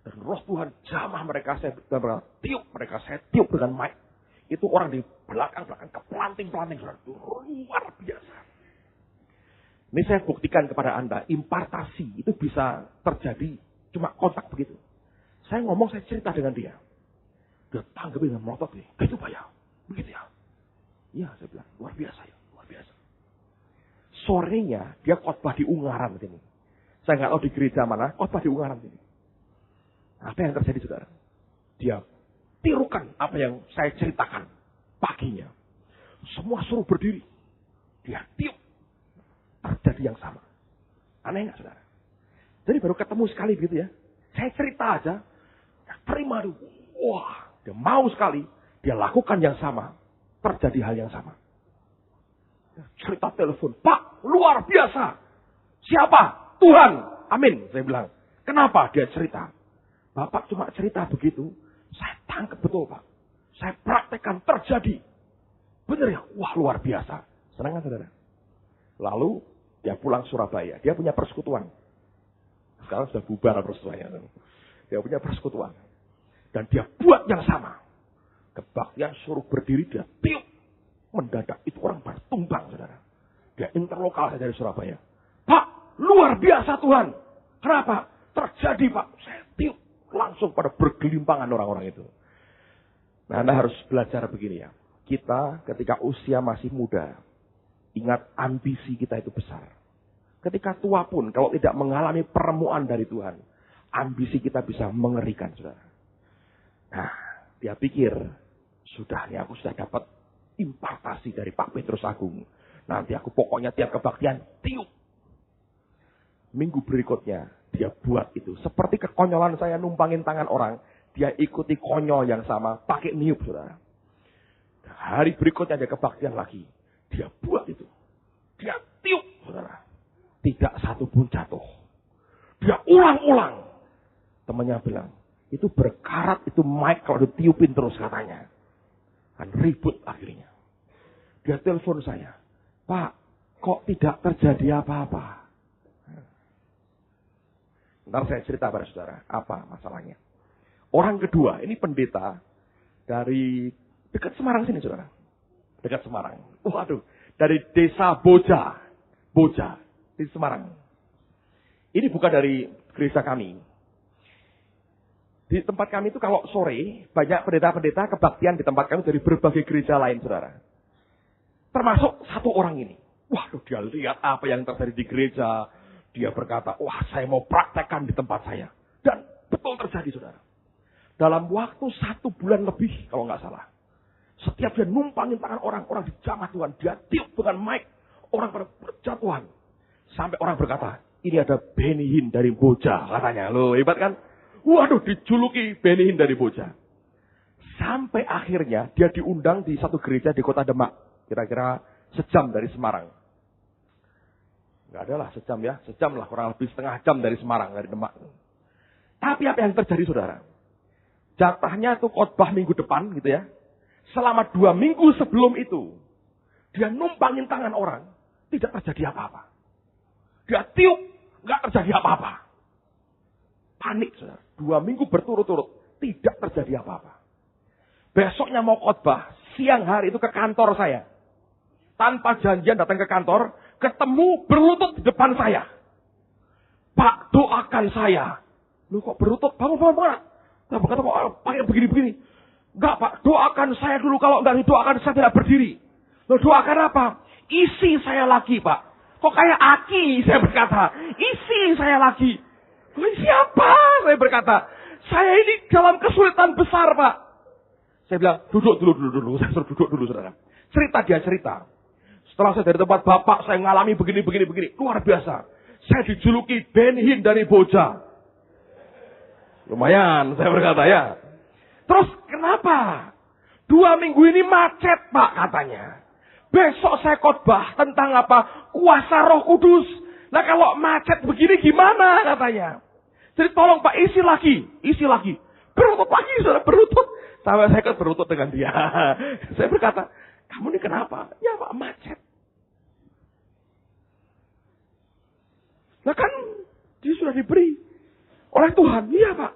Dan roh Tuhan jamah mereka, saya tiup mereka, saya tiup dengan mic. Itu orang di belakang-belakang kepelanting-pelanting. Luar biasa. Ini saya buktikan kepada Anda, impartasi itu bisa terjadi cuma kontak begitu. Saya ngomong, saya cerita dengan dia. Dia tanggapi dengan melotot nih. Gitu Pak ya? Begitu ya? Iya, saya bilang, luar biasa ya, luar biasa. Sorenya dia khotbah di Ungaran sini. Saya nggak tahu di gereja mana, khotbah di Ungaran sini. Apa yang terjadi saudara? Dia tirukan apa yang saya ceritakan paginya. Semua suruh berdiri. Dia tiup. Terjadi yang sama. Aneh nggak saudara? Jadi baru ketemu sekali gitu ya. Saya cerita aja. Dia terima dulu. Wah, dia mau sekali. Dia lakukan yang sama. Terjadi hal yang sama. Dia cerita telepon. Pak, luar biasa. Siapa? Tuhan. Amin. Saya bilang. Kenapa dia cerita? Bapak cuma cerita begitu. Saya tangkap betul Pak. Saya praktekkan terjadi. Benar ya? Wah luar biasa. Senang kan saudara? Lalu dia pulang Surabaya. Dia punya persekutuan. Sekarang sudah bubar persekutuannya. Dia punya persekutuan. Dan dia buat yang sama. Kebaktian suruh berdiri dia tiup. Mendadak itu orang bertumbang saudara. Dia interlokal saja dari Surabaya. Pak luar biasa Tuhan. Kenapa? Terjadi Pak. Saya tiup. Langsung pada bergelimpangan orang-orang itu. Nah, Anda harus belajar begini ya. Kita ketika usia masih muda, ingat ambisi kita itu besar. Ketika tua pun, kalau tidak mengalami peremuan dari Tuhan, ambisi kita bisa mengerikan, saudara. Nah, dia pikir, sudah nih aku sudah dapat impartasi dari Pak Petrus Agung. Nanti aku pokoknya tiap kebaktian, tiup. Minggu berikutnya, dia buat itu. Seperti kekonyolan saya numpangin tangan orang. Dia ikuti konyol yang sama. Pakai niup, saudara. Hari berikutnya dia kebaktian lagi. Dia buat itu. Dia tiup, saudara. Tidak satu pun jatuh. Dia ulang-ulang. Temannya bilang. Itu berkarat, itu mic kalau ditiupin terus katanya. Kan ribut akhirnya. Dia telepon saya. Pak, kok tidak terjadi apa-apa? Ntar saya cerita pada saudara, apa masalahnya. Orang kedua, ini pendeta dari dekat Semarang sini saudara. Dekat Semarang. Waduh, dari desa Boja. Boja, di Semarang. Ini bukan dari gereja kami. Di tempat kami itu kalau sore, banyak pendeta-pendeta kebaktian di tempat kami dari berbagai gereja lain saudara. Termasuk satu orang ini. Waduh, dia lihat apa yang terjadi di gereja. Dia berkata, wah saya mau praktekkan di tempat saya. Dan betul terjadi saudara. Dalam waktu 1 bulan lebih kalau nggak salah. Setiap dia numpangin tangan orang dijamah Tuhan. Dia tiup dengan mic. Orang pada berjatuhan. Sampai orang berkata, ini ada Benny Hinn dari Boja katanya. Loh hebat kan? Waduh dijuluki Benny Hinn dari Boja. Sampai akhirnya dia diundang di satu gereja di kota Demak. Kira-kira sejam dari Semarang. Enggak adalah sejam ya. Sejam lah, kurang lebih setengah jam dari Semarang, dari Demak. Tapi apa yang terjadi saudara? Jatahnya itu khotbah minggu depan gitu ya. Selama 2 minggu sebelum itu. Dia numpangin tangan orang. Tidak terjadi apa-apa. Dia tiup. Enggak terjadi apa-apa. Panik saudara. 2 minggu berturut-turut. Tidak terjadi apa-apa. Besoknya mau khotbah. Siang hari itu ke kantor saya. Tanpa janjian datang ke kantor. Ketemu berlutut di depan saya. Pak, doakan saya. Lu kok berlutut? Bangun. Nah, berkata kok pakai begini-begini. Enggak Pak, doakan saya dulu. Kalau enggak didoakan saya tidak berdiri. Lu doakan apa? Isi saya lagi Pak. Kok kayak aki? Saya berkata. Isi saya lagi. Lu siapa? Saya berkata. Saya ini dalam kesulitan besar Pak. Saya bilang, duduk dulu. Saya suruh duduk dulu saudara. Dia cerita. Setelah saya dari tempat bapak, saya ngalami begini. Luar biasa. Saya dijuluki Benny Hinn dari Boja. Lumayan, saya berkata ya. Terus kenapa? 2 minggu ini macet Pak katanya. Besok saya khotbah tentang apa? Kuasa Roh Kudus. Nah kalau macet begini gimana katanya. Jadi tolong Pak isi lagi. Berlutut lagi, saudara berlutut. Sampai saya kan berlutut dengan dia. Saya berkata, kamu ini kenapa? Ya Pak macet. Nah kan dia sudah diberi oleh Tuhan. Iya Pak.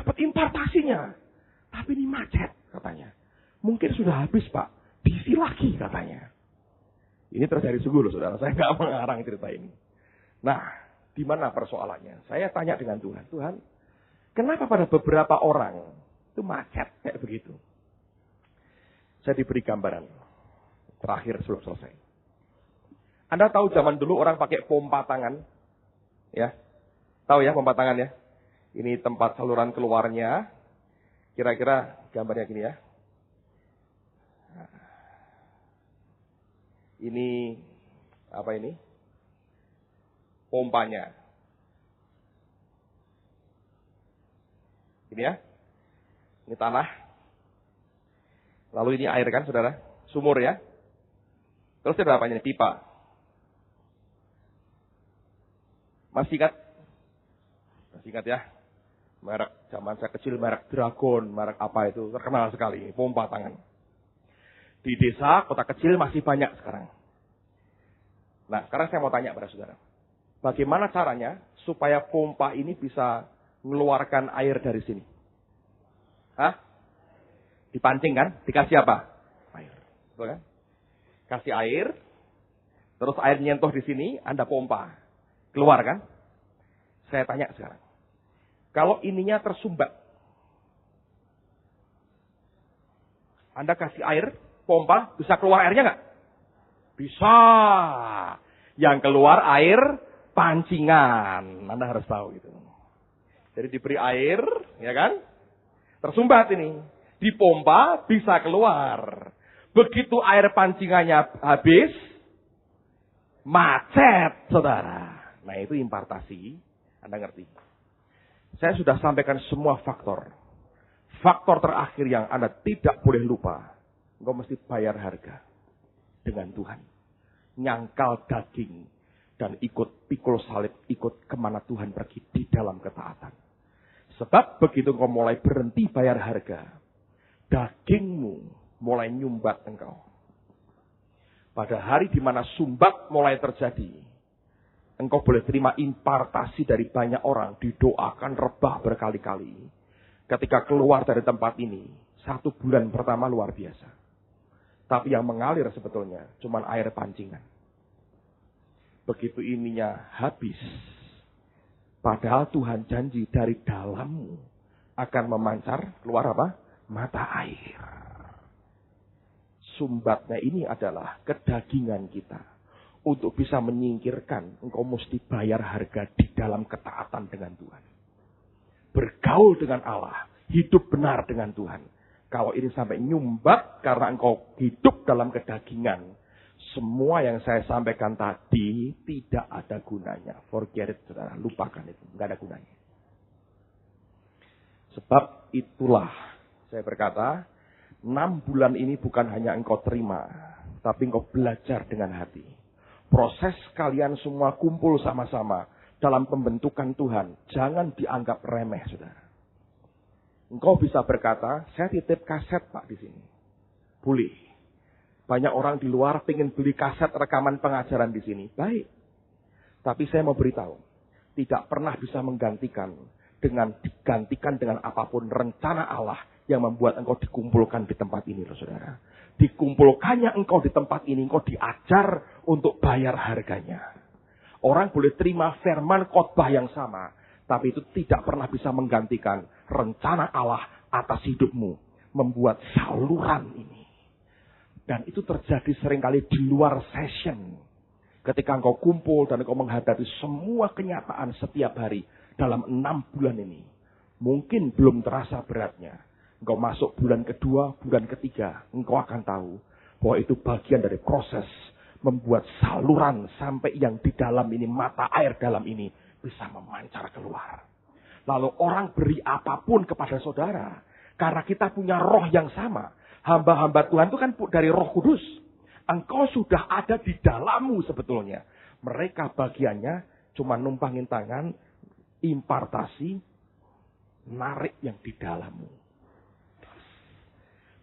dapat impartasinya. Tapi ini macet katanya. Mungkin sudah habis Pak, diisi lagi katanya. Ini terjadi sungguh loh saudara, saya nggak mengarang cerita ini. Nah, di mana persoalannya? Saya tanya dengan Tuhan, Tuhan, kenapa pada beberapa orang itu macet kayak begitu? Saya diberi gambaran terakhir sebelum selesai. Anda tahu zaman dulu orang pakai pompa tangan? Ya, tahu ya pompa tangan ya? Ini tempat saluran keluarnya. Kira-kira gambarnya gini ya. Ini apa ini? Pompanya. Ini ya. Ini tanah. Lalu ini air kan saudara? Sumur ya. Terus ada apa ini? Pipa. Masih ingat? Masih ingat ya? Merek zaman saya kecil, merek Dragon, merek apa itu, terkenal sekali, pompa tangan. Di desa, kota kecil masih banyak sekarang. Nah, sekarang saya mau tanya pada saudara. Bagaimana caranya supaya pompa ini bisa mengeluarkan air dari sini? Hah? Dipancing kan? Dikasih apa? Air. Betul kan? Kasih air, terus air nyentuh di sini, Anda pompa. Keluar kan? Saya tanya sekarang. Kalau ininya tersumbat, Anda kasih air, pompa, bisa keluar airnya nggak? Bisa. Yang keluar air pancingan. Anda harus tahu gitu. Jadi diberi air, ya kan? Tersumbat ini. Dipompa, bisa keluar. Begitu air pancingannya habis, macet, saudara. Nah itu impartasi, Anda ngerti. Saya sudah sampaikan semua faktor. Faktor terakhir yang Anda tidak boleh lupa. Engkau mesti bayar harga dengan Tuhan. Nyangkal daging. Dan ikut pikul salib. Ikut kemana Tuhan pergi di dalam ketaatan. Sebab begitu engkau mulai berhenti bayar harga. Dagingmu mulai nyumbat engkau. Pada hari di mana sumbat mulai terjadi. Engkau boleh terima impartasi dari banyak orang. Didoakan rebah berkali-kali. Ketika keluar dari tempat ini. 1 bulan pertama luar biasa. Tapi yang mengalir sebetulnya. Cuma air pancingan. Begitu ininya habis. Padahal Tuhan janji dari dalammu. Akan memancar keluar apa? Mata air. Sumbatnya ini adalah kedagingan kita. Untuk bisa menyingkirkan, engkau mesti bayar harga di dalam ketaatan dengan Tuhan. Bergaul dengan Allah, hidup benar dengan Tuhan. Kalau ini sampai nyumbat karena engkau hidup dalam kedagingan, semua yang saya sampaikan tadi tidak ada gunanya. Forget it, saudara. Lupakan itu, nggak ada gunanya. Sebab itulah saya berkata, 6 bulan ini bukan hanya engkau terima, tapi engkau belajar dengan hati. Proses kalian semua kumpul sama-sama dalam pembentukan Tuhan. Jangan dianggap remeh, saudara. Engkau bisa berkata, saya titip kaset Pak di sini. Boleh. Banyak orang di luar pengen beli kaset rekaman pengajaran di sini. Baik. Tapi saya mau beritahu. Tidak pernah bisa digantikan dengan apapun rencana Allah yang membuat engkau dikumpulkan di tempat ini, loh, saudara. Dikumpulkannya engkau di tempat ini, engkau diajar untuk bayar harganya. Orang boleh terima firman khotbah yang sama, tapi itu tidak pernah bisa menggantikan rencana Allah atas hidupmu, membuat saluran ini. Dan itu terjadi seringkali di luar session. Ketika engkau kumpul dan engkau menghadapi semua kenyataan setiap hari dalam 6 bulan ini, mungkin belum terasa beratnya. Engkau masuk bulan kedua, bulan ketiga, engkau akan tahu bahwa itu bagian dari proses membuat saluran sampai yang di dalam ini, mata air dalam ini bisa memancar keluar. Lalu orang beri apapun kepada saudara, karena kita punya roh yang sama. Hamba-hamba Tuhan itu kan dari Roh Kudus. Engkau sudah ada di dalammu sebetulnya. Mereka bagiannya cuma numpangin tangan, impartasi, narik yang di dalammu.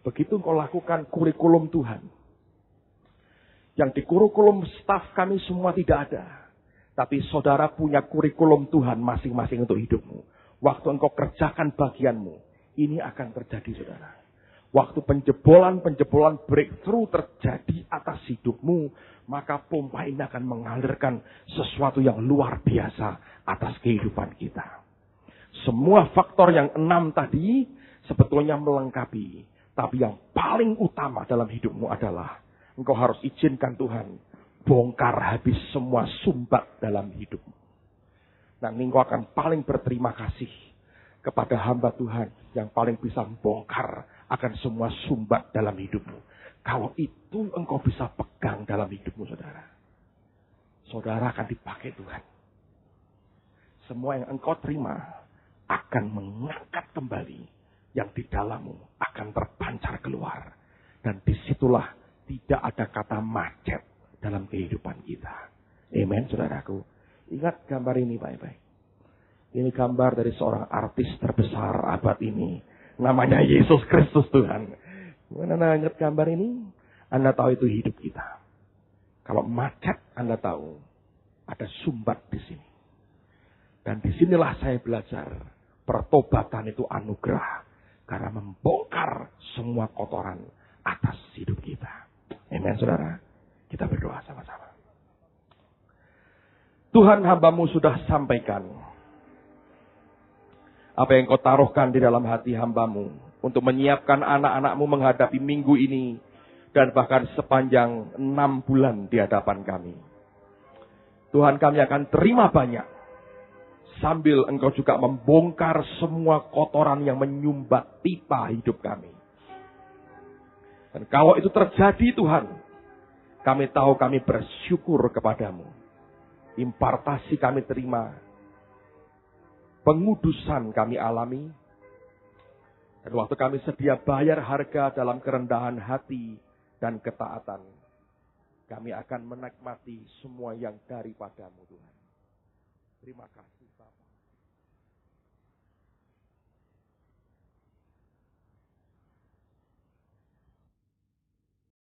Begitu engkau lakukan kurikulum Tuhan. Yang di kurikulum staf kami semua tidak ada. Tapi saudara punya kurikulum Tuhan masing-masing untuk hidupmu. Waktu engkau kerjakan bagianmu, ini akan terjadi, saudara. Waktu penjebolan breakthrough terjadi atas hidupmu, maka pompa ini akan mengalirkan sesuatu yang luar biasa atas kehidupan kita. Semua faktor yang 6 tadi sebetulnya melengkapi. Tapi yang paling utama dalam hidupmu adalah engkau harus izinkan Tuhan bongkar habis semua sumbat dalam hidupmu. Dan engkau akan paling berterima kasih kepada hamba Tuhan yang paling bisa bongkar akan semua sumbat dalam hidupmu. Kalau itu engkau bisa pegang dalam hidupmu, saudara. Saudara akan dipakai Tuhan. Semua yang engkau terima akan mengangkat kembali. Yang di dalammu akan terpancar keluar. Dan disitulah tidak ada kata macet dalam kehidupan kita. Amen, saudaraku. Ingat gambar ini baik-baik. Ini gambar dari seorang artis terbesar abad ini. Namanya Yesus Kristus, Tuhan. Gimana Anda ingat gambar ini? Anda tahu itu hidup kita. Kalau macet, Anda tahu ada sumbat di sini. Dan disinilah saya belajar. Pertobatan itu anugerah. Karena membongkar semua kotoran atas hidup kita. Amen, saudara. Kita berdoa sama-sama. Tuhan, hambamu sudah sampaikan apa yang kau taruhkan di dalam hati hambamu untuk menyiapkan anak-anakmu menghadapi minggu ini dan bahkan sepanjang 6 bulan di hadapan kami. Tuhan, kami akan terima banyak sambil engkau juga membongkar semua kotoran yang menyumbat pipa hidup kami. Dan kalau itu terjadi, Tuhan, kami tahu kami bersyukur kepadamu. Impartasi kami terima. Pengudusan kami alami. Dan waktu kami sedia bayar harga dalam kerendahan hati dan ketaatan, kami akan menikmati semua yang daripadamu, Tuhan. Terima kasih, Bapa.